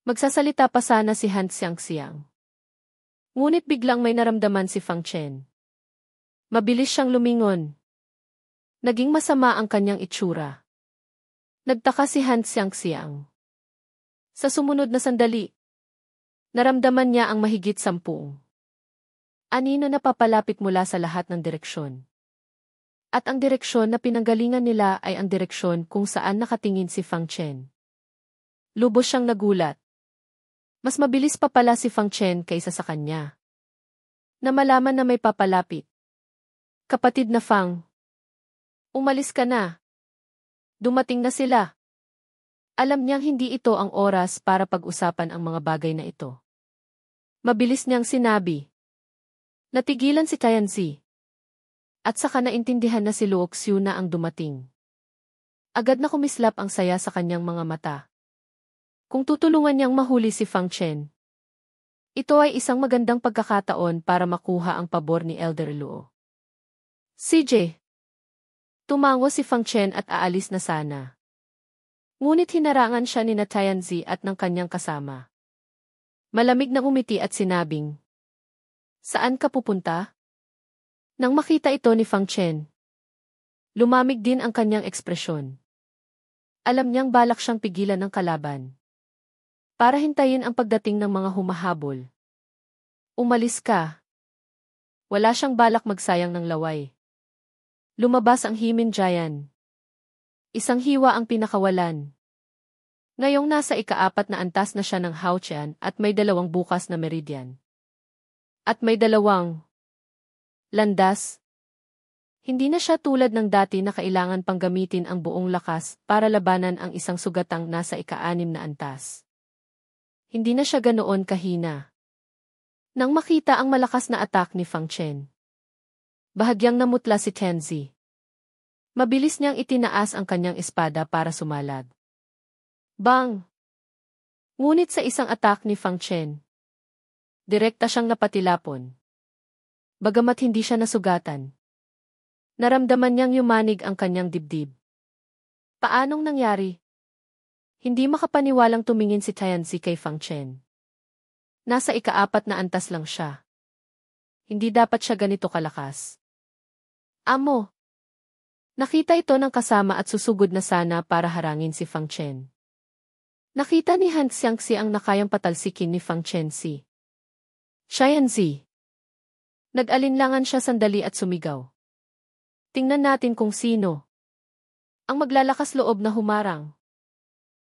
Magsasalita pa sana si Han Xiangxiang. Ngunit biglang may naramdaman si Fang Chen. Mabilis siyang lumingon. Naging masama ang kanyang itsura. Nagtaka si Han Xiangxiang. Sa sumunod na sandali, naramdaman niya ang mahigit 10 anino na papalapit mula sa lahat ng direksyon. At ang direksyon na pinanggalingan nila ay ang direksyon kung saan nakatingin si Fang Chen. Lubos siyang nagulat. Mas mabilis pa pala si Fang Chen kaysa sa kanya. Na malaman na may papalapit. Kapatid na Fang. Umalis ka na. Dumating na sila. Alam niyang hindi ito ang oras para pag-usapan ang mga bagay na ito. Mabilis niyang sinabi. Natigilan si Tianzi. At saka naintindihan na si Luo Xiu na ang dumating. Agad na kumislap ang saya sa kanyang mga mata. Kung tutulungan niyang mahuli si Fang Chen, ito ay isang magandang pagkakataon para makuha ang pabor ni Elder Luo. CJ. Tumango si Fang Chen at aalis na sana. Ngunit hinarangan siya ni Tianzi at ng kanyang kasama. Malamig na umiti at sinabing, "Saan ka pupunta?" Nang makita ito ni Fang Chen, lumamig din ang kanyang ekspresyon. Alam niyang balak siyang pigilan ng kalaban. Para hintayin ang pagdating ng mga humahabol. Umalis ka. Wala siyang balak magsayang ng laway. Lumabas ang Himin Giant. Isang hiwa ang pinakawalan. Ngayong nasa ika-4 na antas na siya ng Haotian at may 2 bukas na meridian. At may 2 landas. Hindi na siya tulad ng dati na kailangan pang gamitin ang buong lakas para labanan ang isang sugatang nasa ika-6 na antas. Hindi na siya ganoon kahina. Nang makita ang malakas na atak ni Fang Chen, bahagyang namutla si Tianzi. Mabilis niyang itinaas ang kanyang espada para sumalag. Bang! Ngunit sa isang atak ni Fang Chen, direkta siyang napatilapon. Bagamat hindi siya nasugatan, naramdaman niyang yumanig ang kanyang dibdib. Paanong nangyari? Hindi makapaniwalang tumingin si Tianzi kay Fang Chen. Nasa ika-4 na antas lang siya. Hindi dapat siya ganito kalakas. Amo! Nakita ito ng kasama at susugod na sana para harangin si Fang Chen. Nakita ni Han Xiangxi ang nakayang patalsikin ni Fang Chen si Tianzi. Nag-alinlangan siya sandali at sumigaw. Tingnan natin kung sino ang maglalakas loob na humarang.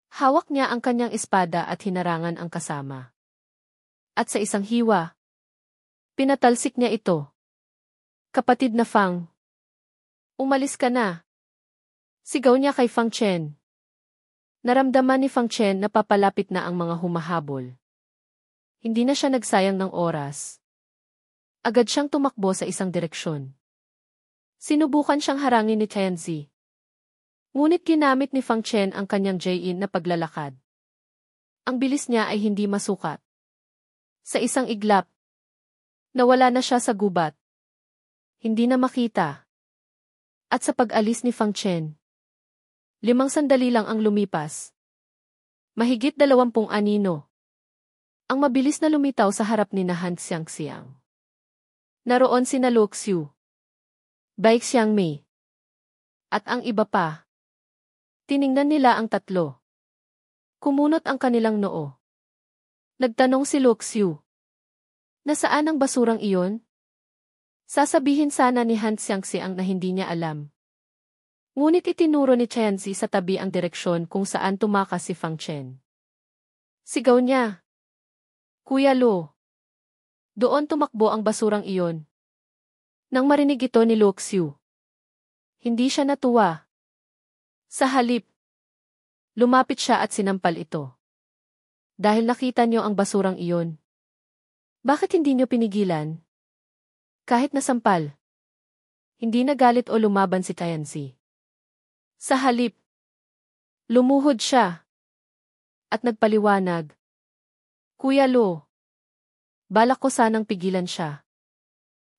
Hawak niya ang kanyang espada at hinarangan ang kasama. At sa isang hiwa, pinatalsik niya ito. Kapatid na Fang. Umalis ka na. Sigaw niya kay Fang Chen. Naramdaman ni Fang Chen na papalapit na ang mga humahabol. Hindi na siya nagsayang ng oras. Agad siyang tumakbo sa isang direksyon. Sinubukan siyang harangin ni Tianzi. Ngunit ginamit ni Fang Chen ang kanyang Jin na paglalakad. Ang bilis niya ay hindi masukat. Sa isang iglap, nawala na siya sa gubat. Hindi na makita. At sa pag-alis ni Fang Chen, 5 sandali lang ang lumipas. Mahigit 20 anino. Ang mabilis na lumitaw sa harap ni Han Xiangxi. Naroon sina Luo Xiu, Bai Xiangmei, at ang iba pa. Tiningnan nila ang tatlo. Kumunot ang kanilang noo. Nagtanong si Luo Xiu. Nasaan ang basurang iyon? Sasabihin sana ni Han Xiangxi ang na hindi niya alam. Ngunit itinuro ni Tianzi sa tabi ang direksyon kung saan tumakas si Fang Chen. Sigaw niya. Kuya Luo. Doon tumakbo ang basurang iyon. Nang marinig ito ni Luo Xiu, hindi siya natuwa. Sa halip, lumapit siya at sinampal ito. Dahil nakita niyo ang basurang iyon. Bakit hindi niyo pinigilan? Kahit nasampal. Hindi nagalit o lumaban si Tianzi. Sa halip, lumuhod siya. At nagpaliwanag. Kuya Luo, balak ko sanang pigilan siya.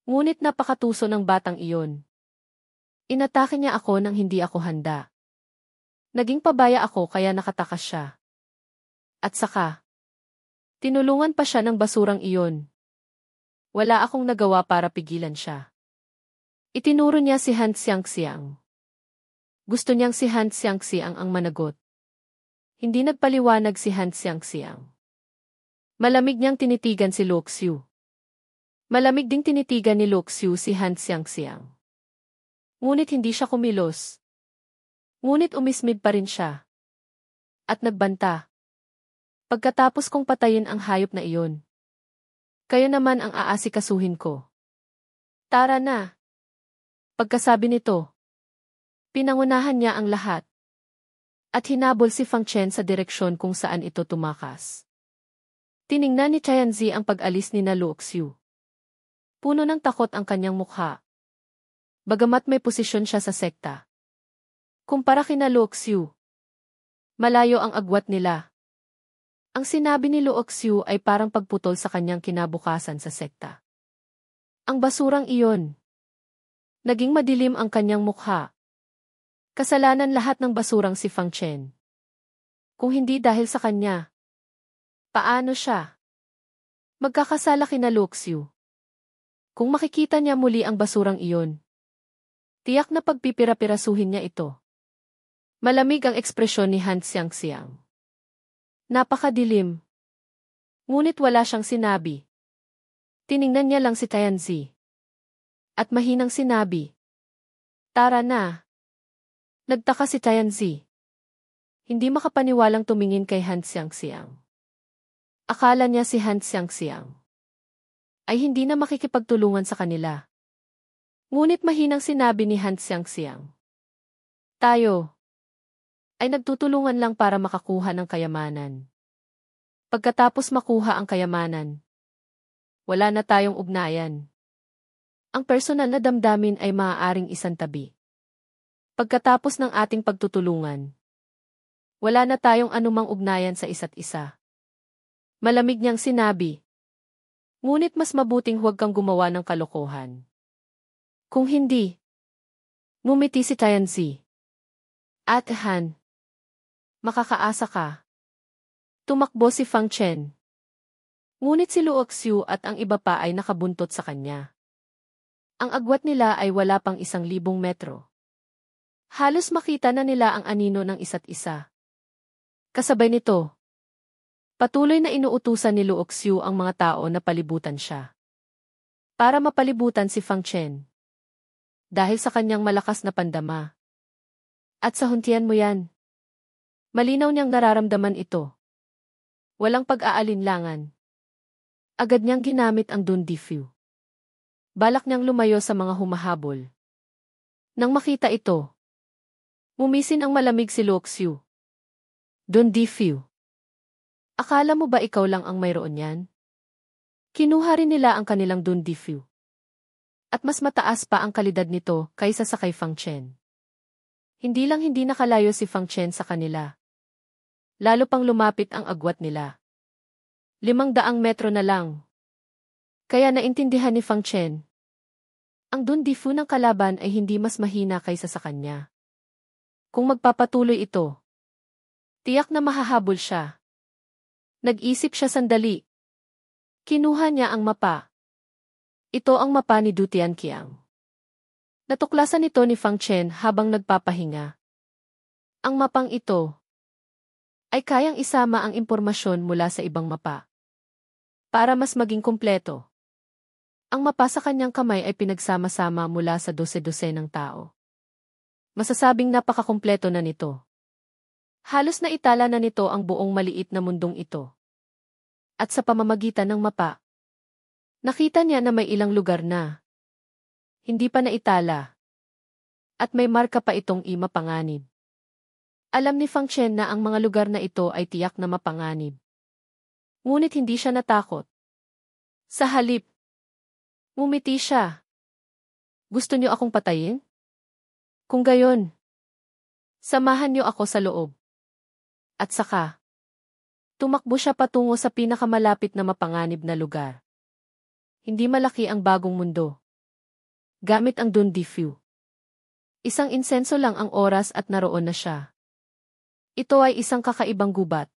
Ngunit napakatuso ng batang iyon. Inatake niya ako nang hindi ako handa. Naging pabaya ako kaya nakatakas siya. At saka, tinulungan pa siya ng basurang iyon. Wala akong nagawa para pigilan siya. Itinuro niya si Han Xiangxi. Gusto niyang si Han Xiangxi ang managot. Hindi nagpaliwanag si Han Xiangxi. Malamig niyang tinitigan si Luo Xiu. Malamig ding tinitigan ni Luo Xiu si Han Xiangxi. Ngunit hindi siya kumilos. Ngunit umismid pa rin siya. At nagbanta. Pagkatapos kong patayin ang hayop na iyon, kayo naman ang aasikasuhin ko. Tara na. Pagkasabi nito, pinangunahan niya ang lahat. At hinabol si Fang Chen sa direksyon kung saan ito tumakas. Tiningnan ni Tianzi ang pag-alis ni na Luoxiu. Puno ng takot ang kanyang mukha. Bagamat may posisyon siya sa sekta. Kumpara kina Luoxiu, malayo ang agwat nila. Ang sinabi ni Luoxiu ay parang pagputol sa kanyang kinabukasan sa sekta. Ang basurang iyon. Naging madilim ang kanyang mukha. Kasalanan lahat ng basurang si Fang Chen. Kung hindi dahil sa kanya, paano siya? Magkakasala kina Luoxiu. Kung makikita niya muli ang basurang iyon, tiyak na pagpipira-pirasuhin niya ito. Malamig ang ekspresyon ni Han Xiangxiang. Napakadilim. Ngunit wala siyang sinabi. Tiningnan niya lang si Tianzi. At mahinang sinabi, tara na. Nagtaka si Tianzi. Hindi makapaniwalang tumingin kay Han Xiangxiang. Akala niya si Han Xiangxiang ay hindi na makikipagtulungan sa kanila. Ngunit mahinang sinabi ni Han Xiangxiang, tayo ay nagtutulungan lang para makakuha ng kayamanan. Pagkatapos makuha ang kayamanan, wala na tayong ugnayan. Ang personal na damdamin ay maaaring isantabi. Pagkatapos ng ating pagtutulungan, wala na tayong anumang ugnayan sa isa't isa. Malamig niyang sinabi. Ngunit mas mabuting huwag kang gumawa ng kalokohan. Kung hindi, ngumiti si Tianzi. At Han, makakaasa ka. Tumakbo si Fang Chen. Ngunit si Luoxiu at ang iba pa ay nakabuntot sa kanya. Ang agwat nila ay wala pang 1,000 metro. Halos makita na nila ang anino ng isa't isa. Kasabay nito, patuloy na inuutusan ni Luoxiu ang mga tao na palibutan siya. Para mapalibutan si Fang Chen. Dahil sa kanyang malakas na pandama. At sa huntian mo yan. Malinaw niyang nararamdaman ito. Walang pag-aalinlangan. Agad niyang ginamit ang Dun Difu. Balak niyang lumayo sa mga humahabol. Nang makita ito, mumisin ang malamig si Luoxiu. Dun Difu. Akala mo ba ikaw lang ang mayroon yan? Kinuha rin nila ang kanilang Dun Difu. At mas mataas pa ang kalidad nito kaysa sa kay Fang Chen. Hindi lang hindi nakalayo si Fang Chen sa kanila. Lalo pang lumapit ang agwat nila. 500 metro na lang. Kaya naintindihan ni Fang Chen. Ang Dun Difu ng kalaban ay hindi mas mahina kaysa sa kanya. Kung magpapatuloy ito, tiyak na mahahabol siya. Nag-isip siya sandali. Kinuha niya ang mapa. Ito ang mapa ni Du Tianqiang. Natuklasan ito ni Fang Chen habang nagpapahinga. Ang mapang ito ay kayang isama ang impormasyon mula sa ibang mapa. Para mas maging kumpleto. Ang mapa sa kanyang kamay ay pinagsama-sama mula sa 12 ng tao. Masasabing napakakumpleto na nito. Halos na itala na nito ang buong maliit na mundong ito. At sa pamamagitan ng mapa, nakita niya na may ilang lugar na hindi pa naitala. At may marka pa itong mapanganib. Alam ni Fang Chen na ang mga lugar na ito ay tiyak na mapanganib. Ngunit hindi siya natakot. Sa halip, ngumiti siya. Gusto niyo akong patayin? Kung gayon, samahan niyo ako sa loob. At saka, tumakbo siya patungo sa pinakamalapit na mapanganib na lugar. Hindi malaki ang bagong mundo. Gamit ang Dun Difu. Isang insenso lang ang oras at naroon na siya. Ito ay isang kakaibang gubat.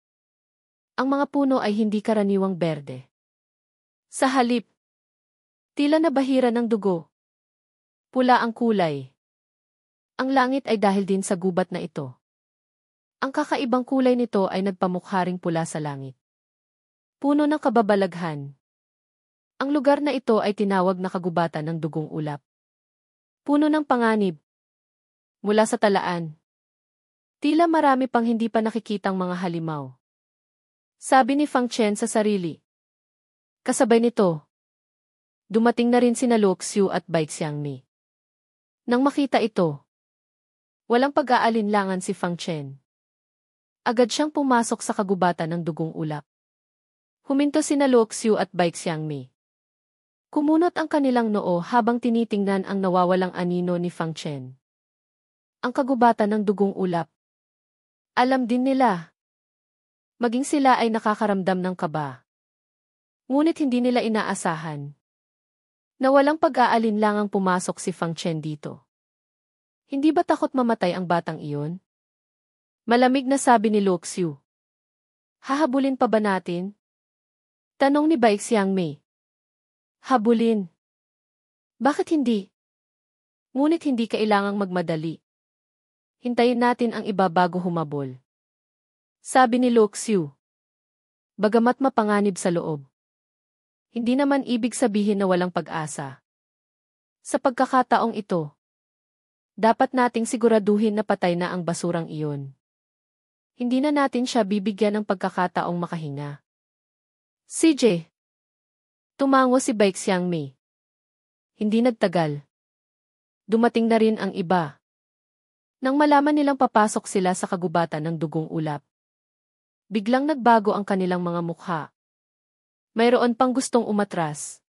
Ang mga puno ay hindi karaniwang berde. Sa halip, tila nabahira ng dugo. Pula ang kulay. Ang langit ay dahil din sa gubat na ito. Ang kakaibang kulay nito ay nagpamukharing pula sa langit. Puno ng kababalaghan. Ang lugar na ito ay tinawag na kagubatan ng dugong ulap. Puno ng panganib. Mula sa talaan. Tila marami pang hindi pa nakikitang mga halimaw. Sabi ni Fang Chen sa sarili. Kasabay nito, dumating na rin sina Luo Xiu at Bai Xiangmi. Nang makita ito, walang pag-aalinlangan si Fang Chen. Agad siyang pumasok sa kagubatan ng dugong ulap. Huminto sina Luo Xiu at Bai Xiangmi. Kumunot ang kanilang noo habang tinitingnan ang nawawalang anino ni Fang Chen. Ang kagubatan ng dugong ulap. Alam din nila. Maging sila ay nakakaramdam ng kaba. Ngunit hindi nila inaasahan na walang pag-aalinlangang pumasok si Fang Chen dito. Hindi ba takot mamatay ang batang iyon? Malamig na sabi ni Luo Xiu. Hahabulin pa ba natin? Tanong ni Bai Xiangmi. Habulin. Bakit hindi? Ngunit hindi kailangang magmadali. Hintayin natin ang iba bago humabol. Sabi ni Luo Xiu. Bagamat mapanganib sa loob. Hindi naman ibig sabihin na walang pag-asa. Sa pagkakataong ito, dapat nating siguraduhin na patay na ang basurang iyon. Hindi na natin siya bibigyan ng pagkakataong makahinga. CJ. Tumango si Bai Xiangmi. Hindi nagtagal. Dumating na rin ang iba. Nang malaman nilang papasok sila sa kagubatan ng dugong ulap, biglang nagbago ang kanilang mga mukha. Mayroon pang gustong umatras.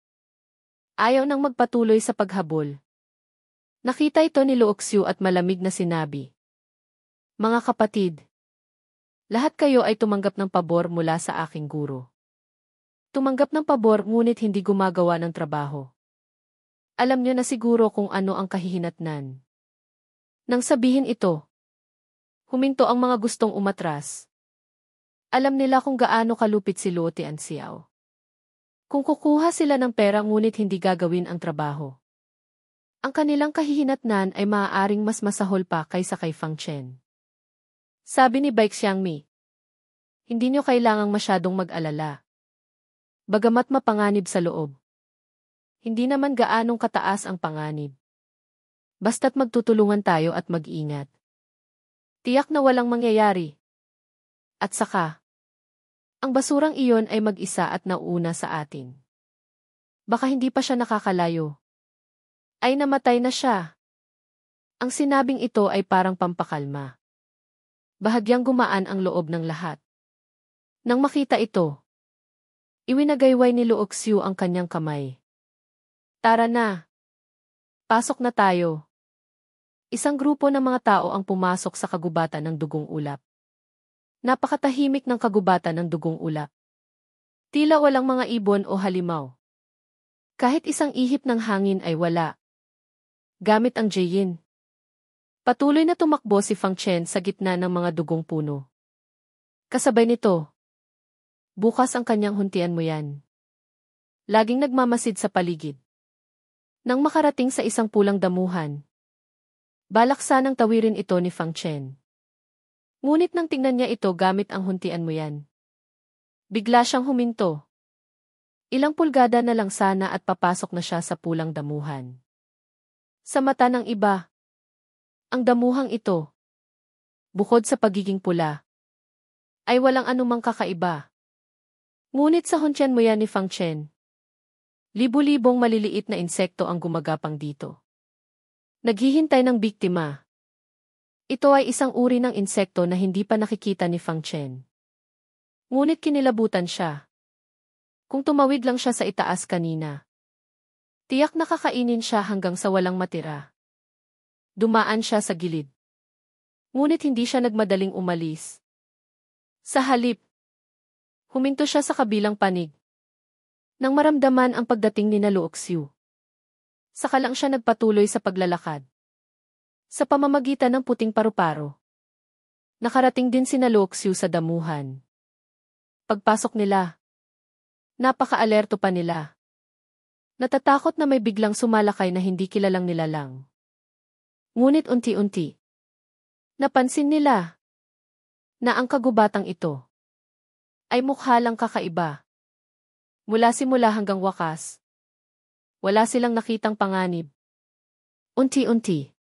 Ayaw nang magpatuloy sa paghabol. Nakita ito ni Luo Xiu at malamig na sinabi. Mga kapatid, lahat kayo ay tumanggap ng pabor mula sa aking guro. Tumanggap ng pabor ngunit hindi gumagawa ng trabaho. Alam niyo na siguro kung ano ang kahihinatnan. Nang sabihin ito, huminto ang mga gustong umatras. Alam nila kung gaano kalupit si Luo Tianxiao. Kung kukuha sila ng pera ngunit hindi gagawin ang trabaho. Ang kanilang kahihinatnan ay maaaring mas masahol pa kaysa kay Fang Chen. Sabi ni Bai Xiangmi, hindi niyo kailangang masyadong mag-alala. Bagamat mapanganib sa loob, hindi naman gaanong kataas ang panganib. Basta't magtutulungan tayo at mag-ingat. Tiyak na walang mangyayari. At saka, ang basurang iyon ay mag-isa at nauuna sa atin. Baka hindi pa siya nakakalayo. Ay namatay na siya. Ang sinabing ito ay parang pampakalma. Bahagyang gumaan ang loob ng lahat. Nang makita ito, iwinagayway ni Luo Xiu ang kanyang kamay. Tara na. Pasok na tayo. Isang grupo ng mga tao ang pumasok sa kagubatan ng dugong ulap. Napakatahimik ng kagubatan ng dugong ulap. Tila walang mga ibon o halimaw. Kahit isang ihip ng hangin ay wala. Gamit ang Jiyin. Patuloy na tumakbo si Fang Chen sa gitna ng mga dugong puno. Kasabay nito, bukas ang kanyang huntian mo yan. Laging nagmamasid sa paligid. Nang makarating sa isang pulang damuhan, balak sanang tawirin ito ni Fang Chen. Ngunit nang tingnan niya ito gamit ang huntian mo yan, bigla siyang huminto. Ilang pulgada na lang sana at papasok na siya sa pulang damuhan. Sa mata ng iba, ang damuhang ito, bukod sa pagiging pula, ay walang anumang kakaiba. Ngunit sa huntian mo yan ni Fang Chen, libu-libong maliliit na insekto ang gumagapang dito. Naghihintay ng biktima. Ito ay isang uri ng insekto na hindi pa nakikita ni Fang Chen. Ngunit kinilabutan siya. Kung tumawid lang siya sa itaas kanina, tiyak nakakainin siya hanggang sa walang matira. Dumaan siya sa gilid. Ngunit hindi siya nagmadaling umalis. Sa halip, huminto siya sa kabilang panig. Nang maramdaman ang pagdating ni Luo Xiu, saka lang siya nagpatuloy sa paglalakad. Sa pamamagitan ng puting paru-paro, nakarating din sina Luo Xiu sa damuhan. Pagpasok nila, napaka-alerto pa nila. Natatakot na may biglang sumalakay na hindi kilalang nilalang. Ngunit unti-unti, napansin nila na ang kagubatang ito ay mukha lang kakaiba. Mula simula hanggang wakas, wala silang nakitang panganib. Unti-unti,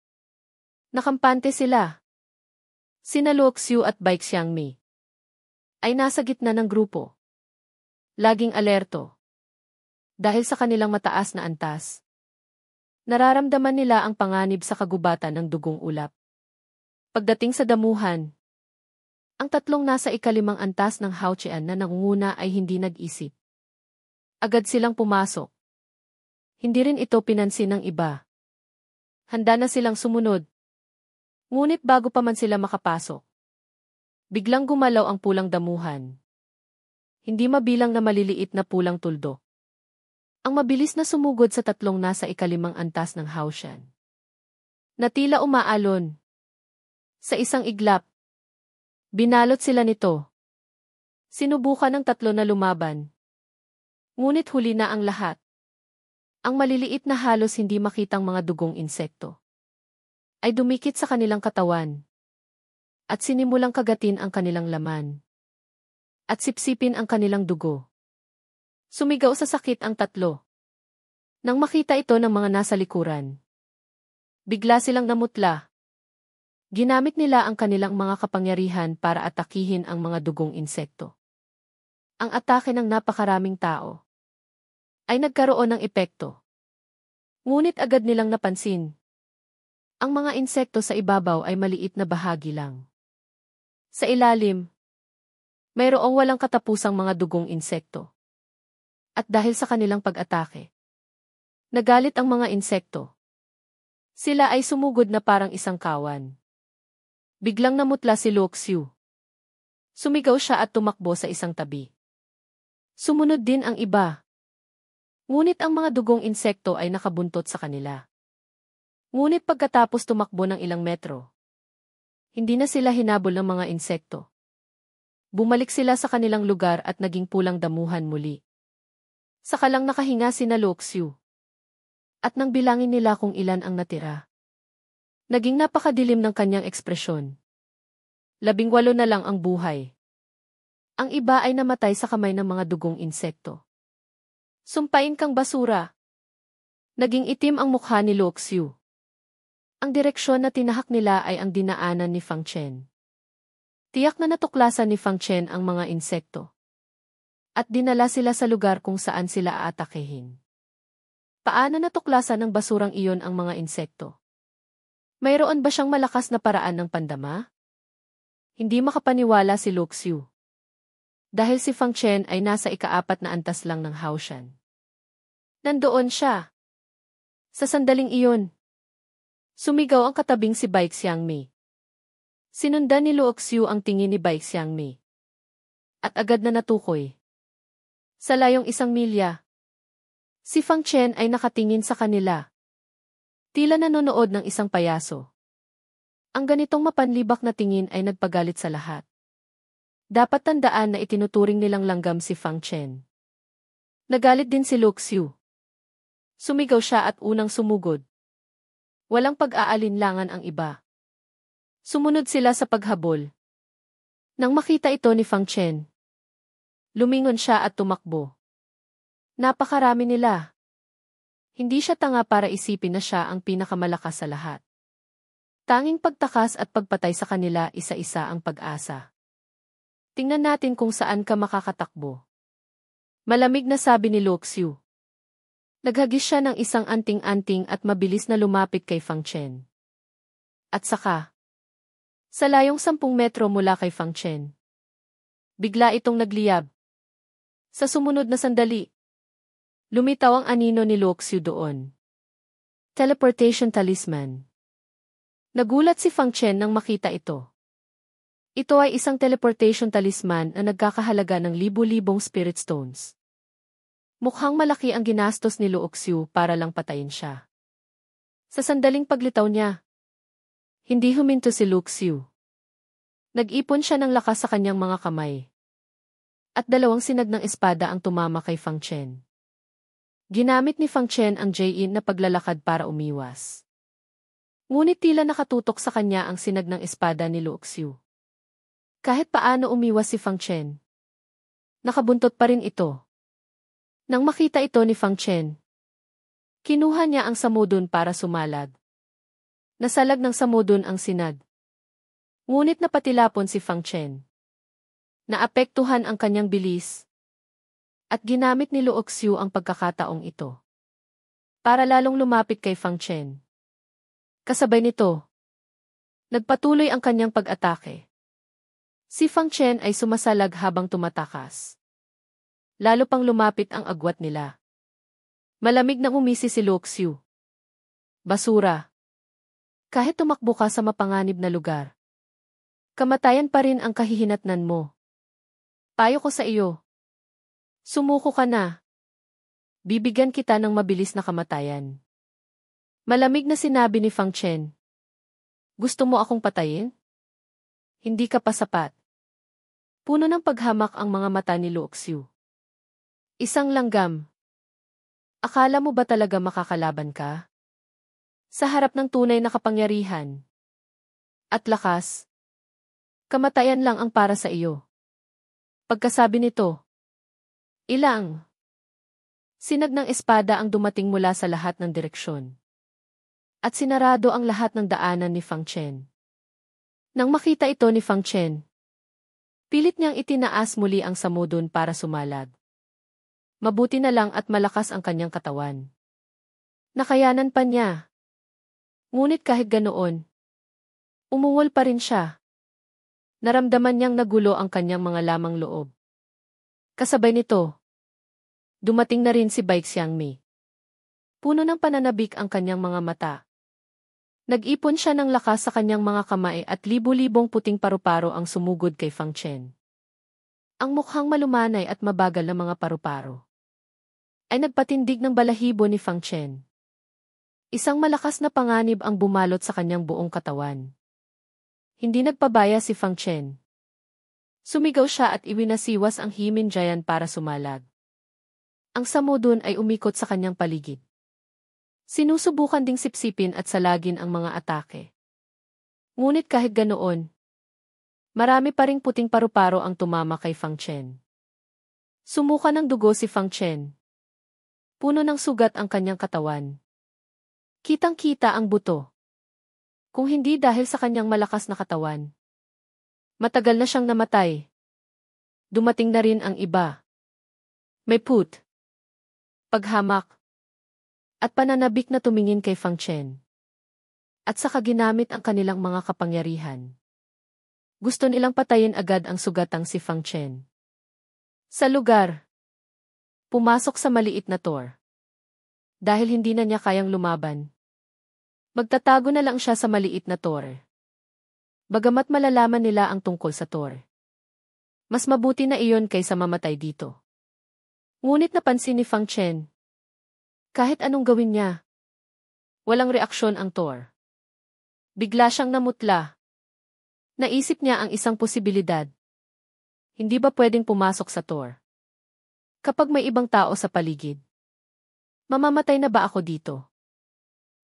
Nakampante sila. Sina Luo Xiu at Bai Xiangmei ay nasa gitna ng grupo. Laging alerto. Dahil sa kanilang mataas na antas, nararamdaman nila ang panganib sa kagubatan ng dugong ulap. Pagdating sa damuhan, ang tatlong nasa ikalimang antas ng Haotian na nangunguna ay hindi nag-isip. Agad silang pumasok. Hindi rin ito pinansin ng iba. Handa na silang sumunod. Ngunit bago pa man sila makapasok, biglang gumalaw ang pulang damuhan. Hindi mabilang na maliliit na pulang tuldok. Ang mabilis na sumugod sa tatlong nasa ikalimang antas ng Haotian. Na tila umaalon. Sa isang iglap, binalot sila nito. Sinubukan ng tatlo na lumaban. Ngunit huli na ang lahat. Ang maliliit na halos hindi makitang mga dugong insekto ay dumikit sa kanilang katawan at sinimulang kagatin ang kanilang laman at sipsipin ang kanilang dugo. Sumigaw sa sakit ang tatlo. Nang makita ito ng mga nasa likuran, bigla silang namutla. Ginamit nila ang kanilang mga kapangyarihan para atakihin ang mga dugong insekto. Ang atake ng napakaraming tao ay nagkaroon ng epekto. Ngunit agad nilang napansin. Ang mga insekto sa ibabaw ay maliit na bahagi lang. Sa ilalim, mayroong walang katapusang mga dugong insekto. At dahil sa kanilang pag-atake, nagalit ang mga insekto. Sila ay sumugod na parang isang kawan. Biglang namutla si Luo Xiu. Sumigaw siya at tumakbo sa isang tabi. Sumunod din ang iba. Ngunit ang mga dugong insekto ay nakabuntot sa kanila. Ngunit pagkatapos tumakbo ng ilang metro, hindi na sila hinabol ng mga insekto. Bumalik sila sa kanilang lugar at naging pulang damuhan muli. Saka lang nakahinga sina Luo Xiu. At nang bilangin nila kung ilan ang natira, naging napakadilim ng kanyang ekspresyon. 18 na lang ang buhay. Ang iba ay namatay sa kamay ng mga dugong insekto. Sumpain kang basura. Naging itim ang mukha ni Luo Xiu. Ang direksyon na tinahak nila ay ang dinaanan ni Fang Chen. Tiyak na natuklasan ni Fang Chen ang mga insekto. At dinala sila sa lugar kung saan sila aatakehin. Paano natuklasan ng basurang iyon ang mga insekto? Mayroon ba siyang malakas na paraan ng pandama? Hindi makapaniwala si Luo Xiu. Dahil si Fang Chen ay nasa ika-4 na antas lang ng Haotian. Nandoon siya. Sa sandaling iyon, sumigaw ang katabing si Bai Xiangmei. Sinundan ni Luo Xiu ang tingin ni Bai Xiangmei. At agad na natukoy. Sa layong 1 milya, si Fang Chen ay nakatingin sa kanila. Tila nanonood ng isang payaso. Ang ganitong mapanlibak na tingin ay nagpagalit sa lahat. Dapat tandaan na itinuturing nilang langgam si Fang Chen. Nagalit din si Luo Xiu. Sumigaw siya at unang sumugod. Walang pag-aalinlangan ang iba. Sumunod sila sa paghabol. Nang makita ito ni Fang Chen, lumingon siya at tumakbo. Napakarami nila. Hindi siya tanga para isipin na siya ang pinakamalakas sa lahat. Tanging pagtakas at pagpatay sa kanila isa-isa ang pag-asa. Tingnan natin kung saan ka makakatakbo. Malamig na sabi ni Luo Xiu. Naghagis siya ng isang anting-anting at mabilis na lumapit kay Fang Chen. At saka, sa layong 10 metro mula kay Fang Chen, bigla itong nagliyab. Sa sumunod na sandali, lumitaw ang anino ni Luo Xiu doon. Teleportation Talisman. Nagulat si Fang Chen nang makita ito. Ito ay isang teleportation talisman na nagkakahalaga ng libu-libong spirit stones. Mukhang malaki ang ginastos ni Luo Xiu para lang patayin siya. Sa sandaling paglitaw niya, hindi huminto si Luo Xiu. Nag-ipon siya ng lakas sa kanyang mga kamay. At 2 sinag ng espada ang tumama kay Fang Chen. Ginamit ni Fang Chen ang Jin na paglalakad para umiwas. Ngunit tila nakatutok sa kanya ang sinag ng espada ni Luo Xiu. Kahit paano umiwas si Fang Chen, nakabuntot pa rin ito. Nang makita ito ni Fang Chen, kinuha niya ang samudon para sumalag. Nasalag ng samudon ang sinag. Ngunit napatilapon si Fang Chen. Naapektuhan ang kanyang bilis. At ginamit ni Luo Xiu ang pagkakataong ito para lalong lumapit kay Fang Chen. Kasabay nito, nagpatuloy ang kanyang pag-atake. Si Fang Chen ay sumasalag habang tumatakas. Lalo pang lumapit ang agwat nila. Malamig na umisi si Luo Xiu. Basura. Kahit tumakbo ka sa mapanganib na lugar, kamatayan pa rin ang kahihinatnan mo. Payo ko sa iyo. Sumuko ka na. Bibigyan kita ng mabilis na kamatayan. Malamig na sinabi ni Fang Chen. Gusto mo akong patayin? Hindi ka pa sapat. Puno ng paghamak ang mga mata ni Luo Xiu. Isang langgam. Akala mo ba talaga makakalaban ka? Sa harap ng tunay na kapangyarihan at lakas, kamatayan lang ang para sa iyo. Pagkasabi nito, ilang sinag ng espada ang dumating mula sa lahat ng direksyon. At sinarado ang lahat ng daanan ni Fang Chen. Nang makita ito ni Fang Chen, pilit niyang itinaas muli ang samudon para sumalag. Mabuti na lang at malakas ang kanyang katawan. Nakayanan pa niya. Ngunit kahit ganoon, umungol pa rin siya. Naramdaman niyang nagulo ang kanyang mga lamang loob. Kasabay nito, dumating na rin si Bai Xiangmi. Puno ng pananabik ang kanyang mga mata. Nag-ipon siya ng lakas sa kanyang mga kamay at libu-libong puting paru-paro ang sumugod kay Fang Chen. Ang mukhang malumanay at mabagal na mga paru-paro ay nagpatindig ng balahibo ni Fang Chen. Isang malakas na panganib ang bumalot sa kanyang buong katawan. Hindi nagpabaya si Fang Chen. Sumigaw siya at iwinasiwas ang Himin Giant para sumalag. Ang samudon ay umikot sa kanyang paligid. Sinusubukan ding sipsipin at salagin ang mga atake. Ngunit kahit ganoon, marami pa ring puting paru-paro ang tumama kay Fang Chen. Sumuka ng dugo si Fang Chen. Puno ng sugat ang kanyang katawan. Kitang-kita ang buto. Kung hindi dahil sa kanyang malakas na katawan, matagal na siyang namatay. Dumating na rin ang iba. May put, paghamak, at pananabik na tumingin kay Fang Chen. At saka ginamit ang kanilang mga kapangyarihan. Gusto nilang patayin agad ang sugatang si Fang Chen. Sa lugar, pumasok sa maliit na tor. Dahil hindi na niya kayang lumaban, magtatago na lang siya sa maliit na tor. Bagamat malalaman nila ang tungkol sa tor, mas mabuti na iyon kaysa mamatay dito. Ngunit napansin ni Fang Chen, kahit anong gawin niya, walang reaksyon ang tor. Bigla siyang namutla. Naisip niya ang isang posibilidad. Hindi ba pwedeng pumasok sa tor kapag may ibang tao sa paligid? Mamamatay na ba ako dito?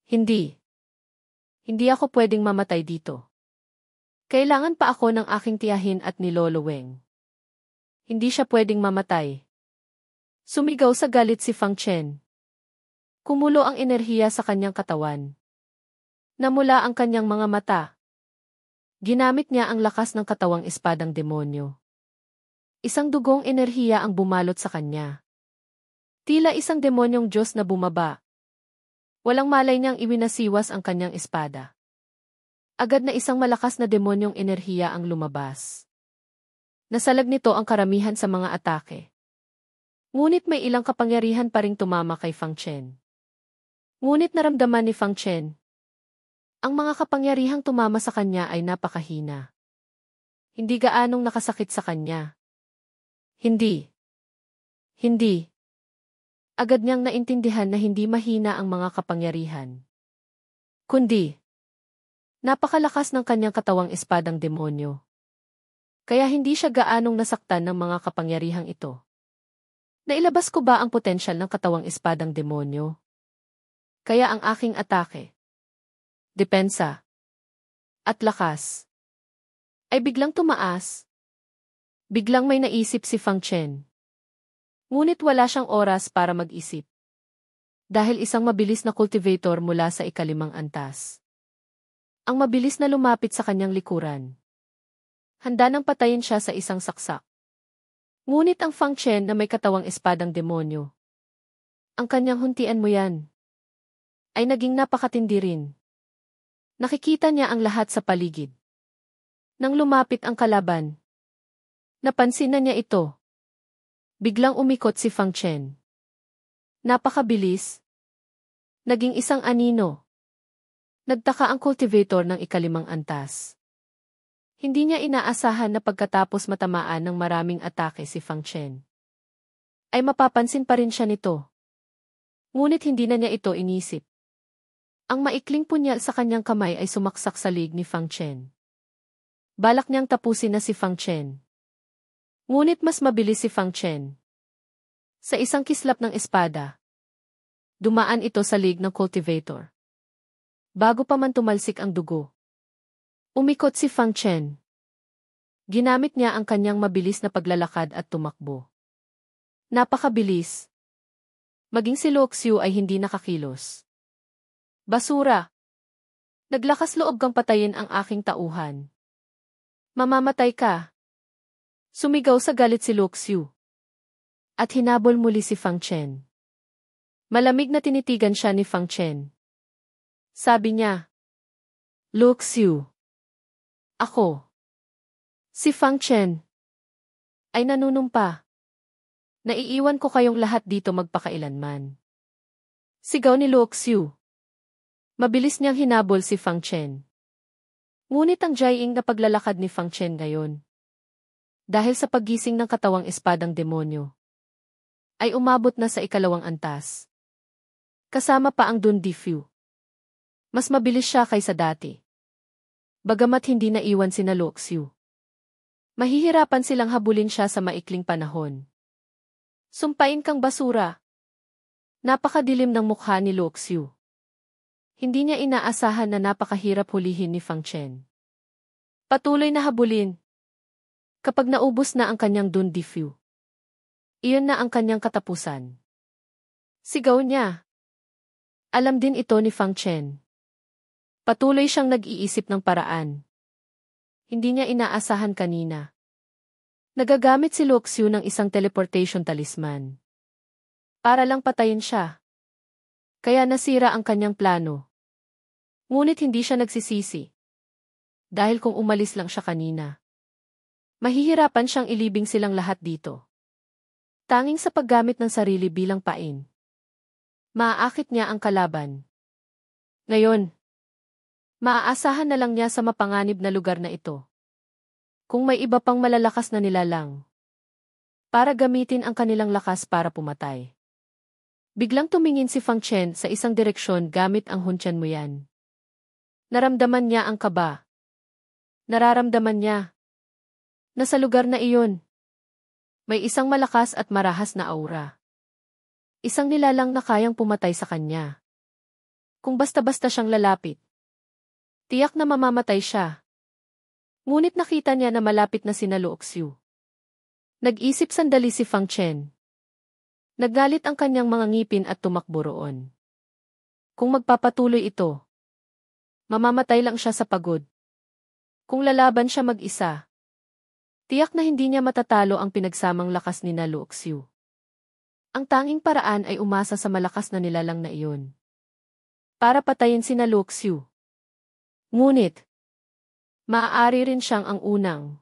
Hindi. Hindi ako pwedeng mamatay dito. Kailangan pa ako ng aking tiyahin at ni Lolo Weng. Hindi siya pwedeng mamatay. Sumigaw sa galit si Fang Chen. Kumulo ang enerhiya sa kanyang katawan. Namula ang kanyang mga mata. Ginamit niya ang lakas ng katawang espadang demonyo. Isang dugong enerhiya ang bumalot sa kanya. Tila isang demonyong Diyos na bumaba. Walang malay niyang iwinasiwas ang kanyang espada. Agad na isang malakas na demonyong enerhiya ang lumabas. Nasalag nito ang karamihan sa mga atake. Ngunit may ilang kapangyarihan pa ring tumama kay Fang Chen. Ngunit naramdaman ni Fang Chen, ang mga kapangyarihang tumama sa kanya ay napakahina. Hindi gaanong nakasakit sa kanya. Hindi. Agad niyang naintindihan na hindi mahina ang mga kapangyarihan, kundi napakalakas ng kanyang katawang espadang demonyo. Kaya hindi siya gaanong nasaktan ng mga kapangyarihang ito. Nailabas ko ba ang potensyal ng katawang espadang demonyo? Kaya ang aking atake, depensa, at lakas ay biglang tumaas. Biglang may naisip si Fang Chen. Ngunit wala siyang oras para mag-isip. Dahil isang mabilis na cultivator mula sa ikalimang antas ang mabilis na lumapit sa kanyang likuran. Handa nang patayin siya sa isang saksak. Ngunit ang Fang Chen na may katawang espadang demonyo. Ang kanyang huntian mo yan. Ay naging napakatindi rin. Nakikita niya ang lahat sa paligid. Nang lumapit ang kalaban, napansin na niya ito. Biglang umikot si Fang Chen. Napakabilis. Naging isang anino. Nagtaka ang cultivator ng ikalimang antas. Hindi niya inaasahan na pagkatapos matamaan ng maraming atake si Fang Chen, ay mapapansin pa rin siya nito. Ngunit hindi na niya ito inisip. Ang maikling punyal sa kanyang kamay ay sumaksak sa lig ni Fang Chen. Balak niyang tapusin na si Fang Chen. Ngunit mas mabilis si Fang Chen. Sa isang kislap ng espada, dumaan ito sa lig ng cultivator. Bago pa man tumalsik ang dugo, umikot si Fang Chen. Ginamit niya ang kanyang mabilis na paglalakad at tumakbo. Napakabilis. Maging si Luoxiu ay hindi nakakilos. Basura! Naglakas loob kang patayin ang aking tauhan. Mamamatay ka. Sumigaw sa galit si Luoxiu. At hinabol muli si Fang Chen. Malamig na tinitigan siya ni Fang Chen. Sabi niya, Luoxiu. Ako. Si Fang Chen. Ay nanunumpa. Naiiwan ko kayong lahat dito magpakailanman. Sigaw ni Luoxiu. Mabilis niyang hinabol si Fang Chen. Ngunit ang jaying na paglalakad ni Fang Chen ngayon, dahil sa paggising ng katawang espadang demonyo, ay umabot na sa ikalawang antas. Kasama pa ang Dun Difu. Mas mabilis siya kaysa dati. Bagamat hindi naiwan sina Luoxiu, mahihirapan silang habulin siya sa maikling panahon. Sumpain kang basura. Napakadilim ng mukha ni Luoxiu. Hindi niya inaasahan na napakahirap hulihin ni Fang Chen. Patuloy na habulin. Kapag naubos na ang kanyang Dun Difu, iyon na ang kanyang katapusan. Sigaw niya. Alam din ito ni Fang Chen. Patuloy siyang nag-iisip ng paraan. Hindi niya inaasahan kanina. Nagagamit si Luoxiu ng isang teleportation talisman. Para lang patayin siya. Kaya nasira ang kanyang plano. Ngunit hindi siya nagsisisi. Dahil kung umalis lang siya kanina, mahihirapan siyang ilibing silang lahat dito. Tanging sa paggamit ng sarili bilang pain, maaakit niya ang kalaban. Ngayon, maaasahan na lang niya sa mapanganib na lugar na ito. Kung may iba pang malalakas na nilalang, para gamitin ang kanilang lakas para pumatay. Biglang tumingin si Fang Chen sa isang direksyon gamit ang Hunchan mo yan. Naramdaman niya ang kaba. Nararamdaman niya na sa lugar na iyon, may isang malakas at marahas na aura. Isang nilalang na kayang pumatay sa kanya. Kung basta-basta siyang lalapit, tiyak na mamamatay siya. Ngunit nakita niya na malapit na sina Luoxiu. Nag-isip sandali si Fang Chen. Naggalit ang kanyang mga ngipin at tumakbo roon. Kung magpapatuloy ito, mamamatay lang siya sa pagod. Kung lalaban siya mag-isa, tiyak na hindi niya matatalo ang pinagsamang lakas ni na Luoxiu. Ang tanging paraan ay umasa sa malakas na nilalang na iyon. Para patayin si na Luoxiu. Ngunit, maaari rin siyang ang unang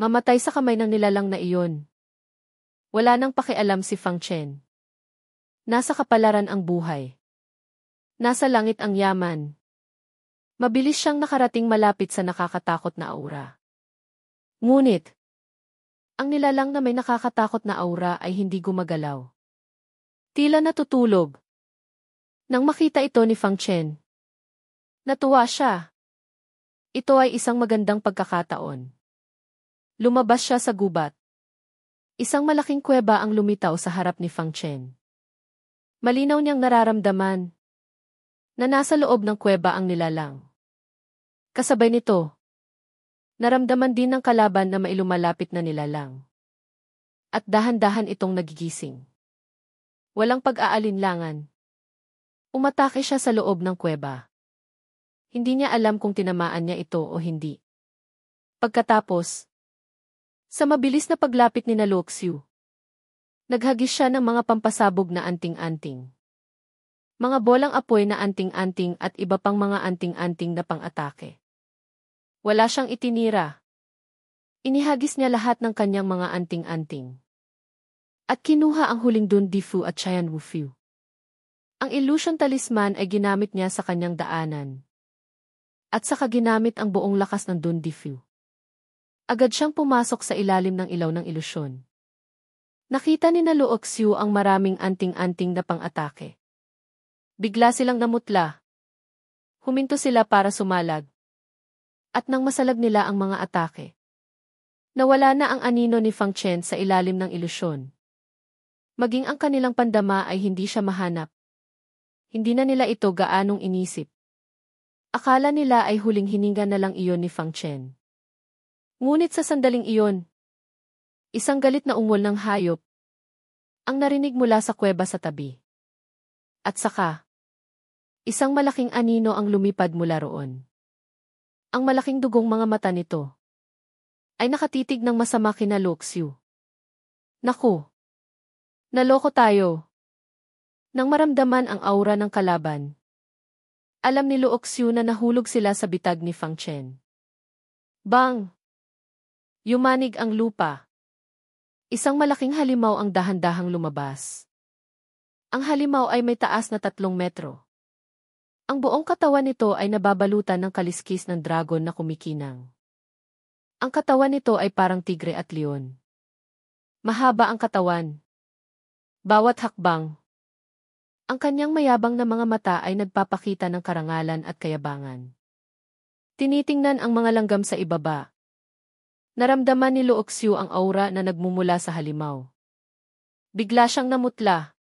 mamatay sa kamay ng nilalang na iyon. Wala nang pakialam si Fang Chen. Nasa kapalaran ang buhay. Nasa langit ang yaman. Mabilis siyang nakarating malapit sa nakakatakot na aura. Ngunit, ang nilalang na may nakakatakot na aura ay hindi gumagalaw. Tila natutulog. Nang makita ito ni Fang Chen, natuwa siya. Ito ay isang magandang pagkakataon. Lumabas siya sa gubat. Isang malaking kuweba ang lumitaw sa harap ni Fang Chen. Malinaw niyang nararamdaman na nasa loob ng kuweba ang nilalang. Kasabay nito, naramdaman din ng kalaban na may lumalapit na nilalang. At dahan-dahan itong nagigising. Walang pag-aalinlangan. Umatake siya sa loob ng kuweba. Hindi niya alam kung tinamaan niya ito o hindi. Pagkatapos, sa mabilis na paglapit ni Luoxiu, naghagis siya ng mga pampasabog na anting-anting. Mga bolang apoy na anting-anting at iba pang mga anting-anting na pang-atake. Wala siyang itinira. Inihagis niya lahat ng kanyang mga anting-anting. At kinuha ang huling Dun Difu at Qian Wufu. Ang illusion talisman ay ginamit niya sa kanyang daanan. At saka ginamit ang buong lakas ng Dun Difu. Agad siyang pumasok sa ilalim ng ilaw ng ilusyon. Nakita ni Luoxiu ang maraming anting-anting na pang-atake. Bigla silang namutla. Huminto sila para sumalag. At nang masalag nila ang mga atake, nawala na ang anino ni Fang Chen sa ilalim ng ilusyon. Maging ang kanilang pandama ay hindi siya mahanap. Hindi na nila ito gaanong inisip. Akala nila ay huling hininga na lang iyon ni Fang Chen. Ngunit sa sandaling iyon, isang galit na ungol ng hayop ang narinig mula sa kuweba sa tabi. At saka, isang malaking anino ang lumipad mula roon. Ang malaking dugong mga mata nito ay nakatitig ng masama kina Luoxiu. Naku! Naloko tayo. Nang maramdaman ang aura ng kalaban, alam ni Luoxiu na nahulog sila sa bitag ni Fang Chen. Bang! Yumanig ang lupa. Isang malaking halimaw ang dahan-dahang lumabas. Ang halimaw ay may taas na 3 metro. Ang buong katawan nito ay nababalutan ng kaliskis ng dragon na kumikinang. Ang katawan nito ay parang tigre at leon. Mahaba ang katawan. Bawat hakbang. Ang kanyang mayabang na mga mata ay nagpapakita ng karangalan at kayabangan. Tinitingnan ang mga langgam sa ibaba. Naramdaman ni Luoxiu ang aura na nagmumula sa halimaw. Bigla siyang namutla.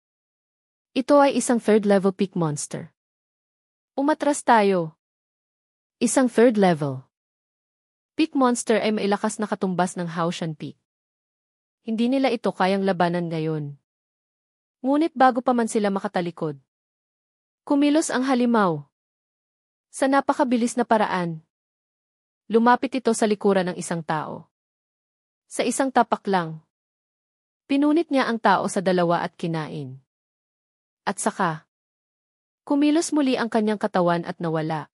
Ito ay isang third-level peak monster. Umatras tayo. Isang third-level peak monster ay mailakas na katumbas ng Haoshan Peak. Hindi nila ito kayang labanan ngayon. Ngunit bago pa man sila makatalikod, kumilos ang halimaw. Sa napakabilis na paraan, lumapit ito sa likuran ng isang tao. Sa isang tapak lang, pinunit niya ang tao sa 2 at kinain. At saka, kumilos muli ang kanyang katawan at nawala.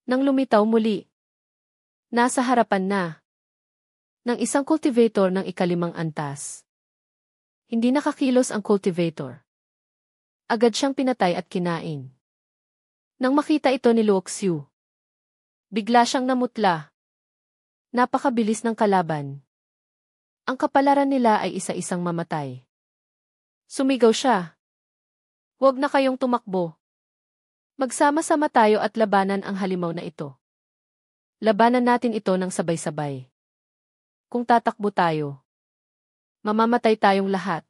Nang lumitaw muli, nasa harapan na ng isang cultivator ng 5th antas. Hindi nakakilos ang cultivator. Agad siyang pinatay at kinain. Nang makita ito ni Luoxiu, bigla siyang namutla. Napakabilis ng kalaban. Ang kapalaran nila ay isa-isang mamatay. Sumigaw siya. Huwag na kayong tumakbo. Magsama-sama tayo at labanan ang halimaw na ito. Labanan natin ito ng sabay-sabay. Kung tatakbo tayo, mamamatay tayong lahat.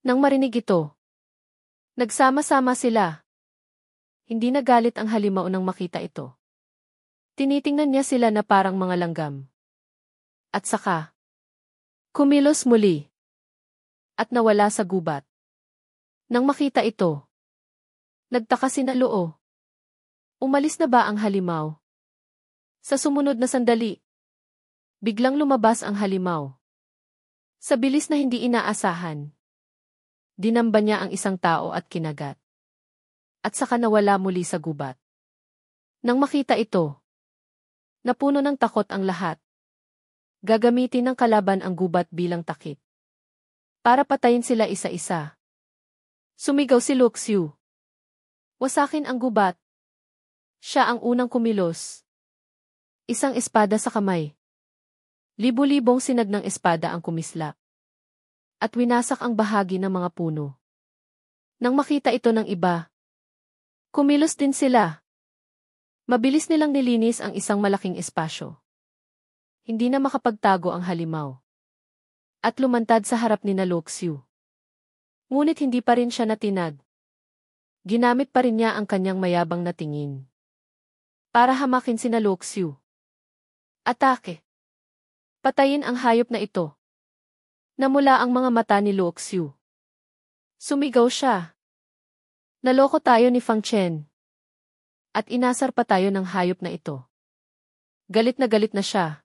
Nang marinig ito, nagsama-sama sila. Hindi nagalit ang halimaw nang makita ito. Tinitingnan niya sila na parang mga langgam. At saka, kumilos muli. At nawala sa gubat. Nang makita ito, nagtaka sina Luo. Umalis na ba ang halimaw? Sa sumunod na sandali, biglang lumabas ang halimaw. Sa bilis na hindi inaasahan, dinamba niya ang isang tao at kinagat. At saka nawala muli sa gubat. Nang makita ito, napuno ng takot ang lahat. Gagamitin ng kalaban ang gubat bilang takip. Para patayin sila isa-isa. Sumigaw si Luoxiu. Wasakin ang gubat. Siya ang unang kumilos. Isang espada sa kamay. Libu-libong sinag ng espada ang kumislap. At winasak ang bahagi ng mga puno. Nang makita ito ng iba, kumilos din sila. Mabilis nilang nilinis ang isang malaking espasyo. Hindi na makapagtago ang halimaw. At lumantad sa harap ni Luoxiu. Ngunit hindi pa rin siya natinag. Ginamit pa rin niya ang kanyang mayabang na tingin. Para hamakin si Luoxiu. Atake. Patayin ang hayop na ito. Namula ang mga mata ni Luoxiu. Sumigaw siya. Naloko tayo ni Fang Chen. At inasar pa tayo ng hayop na ito. Galit na siya.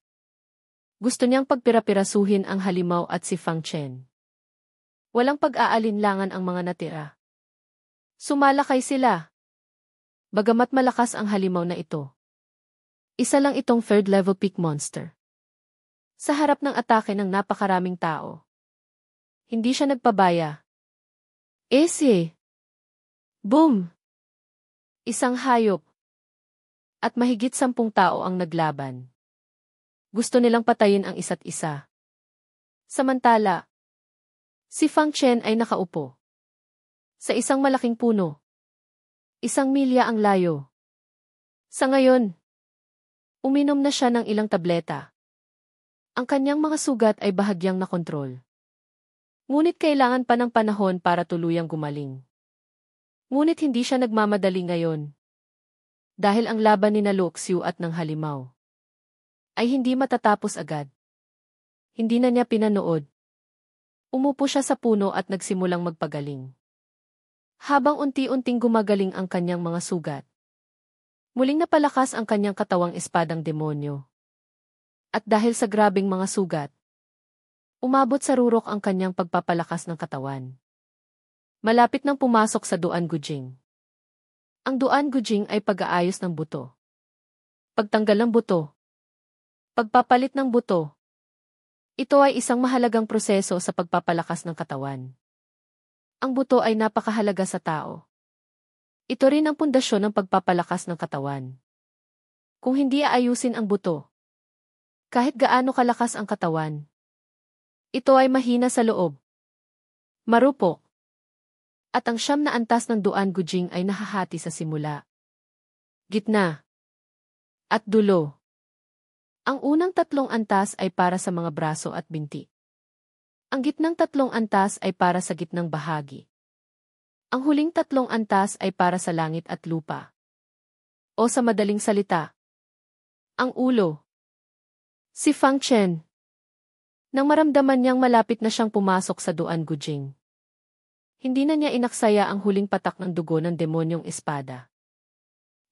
Gusto niyang pagpira-pirasuhin ang halimaw at si Fang Chen. Walang pag-aalinlangan ang mga natira. Sumalakay sila. Bagamat malakas ang halimaw na ito. Isa lang itong third-level peak monster. Sa harap ng atake ng napakaraming tao. Hindi siya nagpabaya. Ese! Boom! Isang hayop. At mahigit 10 tao ang naglaban. Gusto nilang patayin ang isa't isa. Samantala, si Fang Chen ay nakaupo. Sa isang malaking puno. 1 milya ang layo. Sa ngayon, uminom na siya ng ilang tableta. Ang kanyang mga sugat ay bahagyang nakontrol. Ngunit kailangan pa ng panahon para tuluyang gumaling. Ngunit hindi siya nagmamadali ngayon. Dahil ang laban ni Luoxiu at ng halimaw ay hindi matatapos agad. Hindi na niya pinanood. Umupo siya sa puno at nagsimulang magpagaling. Habang unti-unting gumagaling ang kanyang mga sugat, muling napalakas ang kanyang katawang espadang demonyo. At dahil sa grabing mga sugat, umabot sa rurok ang kanyang pagpapalakas ng katawan. Malapit nang pumasok sa Duan Gujing. Ang Duan Gujing ay pag-aayos ng buto. Pagtanggal ng buto. Pagpapalit ng buto. Ito ay isang mahalagang proseso sa pagpapalakas ng katawan. Ang buto ay napakahalaga sa tao. Ito rin ang pundasyon ng pagpapalakas ng katawan. Kung hindi aayusin ang buto, kahit gaano kalakas ang katawan, ito ay mahina sa loob. Marupok. At ang 9 na antas ng Duan Gujing ay nahahati sa simula, gitna, at dulo. Ang unang 3 antas ay para sa mga braso at binti. Ang gitnang 3 antas ay para sa gitnang bahagi. Ang huling 3 antas ay para sa langit at lupa. O sa madaling salita, ang ulo. Si Fang Chen. Nang maramdaman niyang malapit na siyang pumasok sa Duan Gujing, hindi na niya inaksaya ang huling patak ng dugo ng demonyong espada.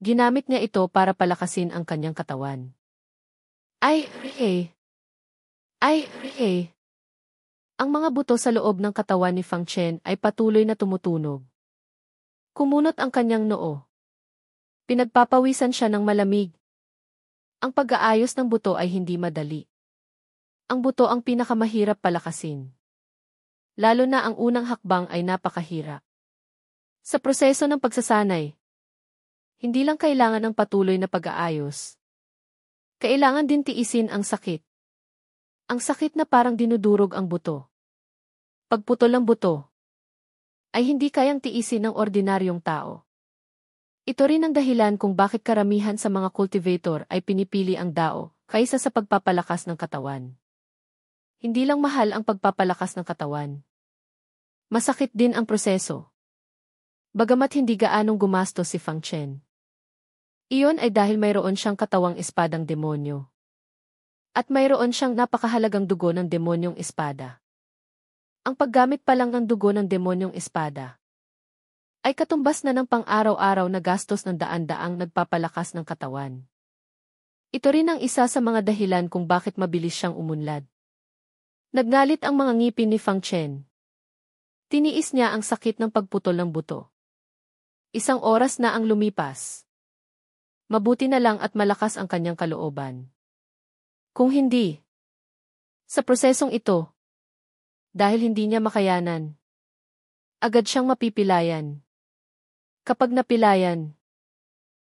Ginamit niya ito para palakasin ang kanyang katawan. Ay, Rie! Ay, Rie! Ang mga buto sa loob ng katawan ni Fang Chen ay patuloy na tumutunog. Kumunot ang kanyang noo. Pinagpapawisan siya ng malamig. Ang pag-aayos ng buto ay hindi madali. Ang buto ang pinakamahirap palakasin. Lalo na ang unang hakbang ay napakahirap. Sa proseso ng pagsasanay, hindi lang kailangan ng patuloy na pag-aayos. Kailangan din tiisin ang sakit. Ang sakit na parang dinudurog ang buto. Pagputol ng buto, ay hindi kayang tiisin ng ordinaryong tao. Ito rin ang dahilan kung bakit karamihan sa mga cultivator ay pinipili ang dao kaysa sa pagpapalakas ng katawan. Hindi lang mahal ang pagpapalakas ng katawan. Masakit din ang proseso. Bagamat hindi gaanong gumastos si Fang Chen. Iyon ay dahil mayroon siyang katawang espadang demonyo. At mayroon siyang napakahalagang dugo ng demonyong espada. Ang paggamit pa lang ng dugo ng demonyong espada ay katumbas na ng pang-araw-araw na gastos ng daan-daang nagpapalakas ng katawan. Ito rin ang isa sa mga dahilan kung bakit mabilis siyang umunlad. Nagnalit ang mga ngipin ni Fang Chen. Tiniis niya ang sakit ng pagputol ng buto. 1 oras na ang lumipas. Mabuti na lang at malakas ang kanyang kalooban. Kung hindi, sa prosesong ito, dahil hindi niya makayanan, agad siyang mapipilayan. Kapag napilayan,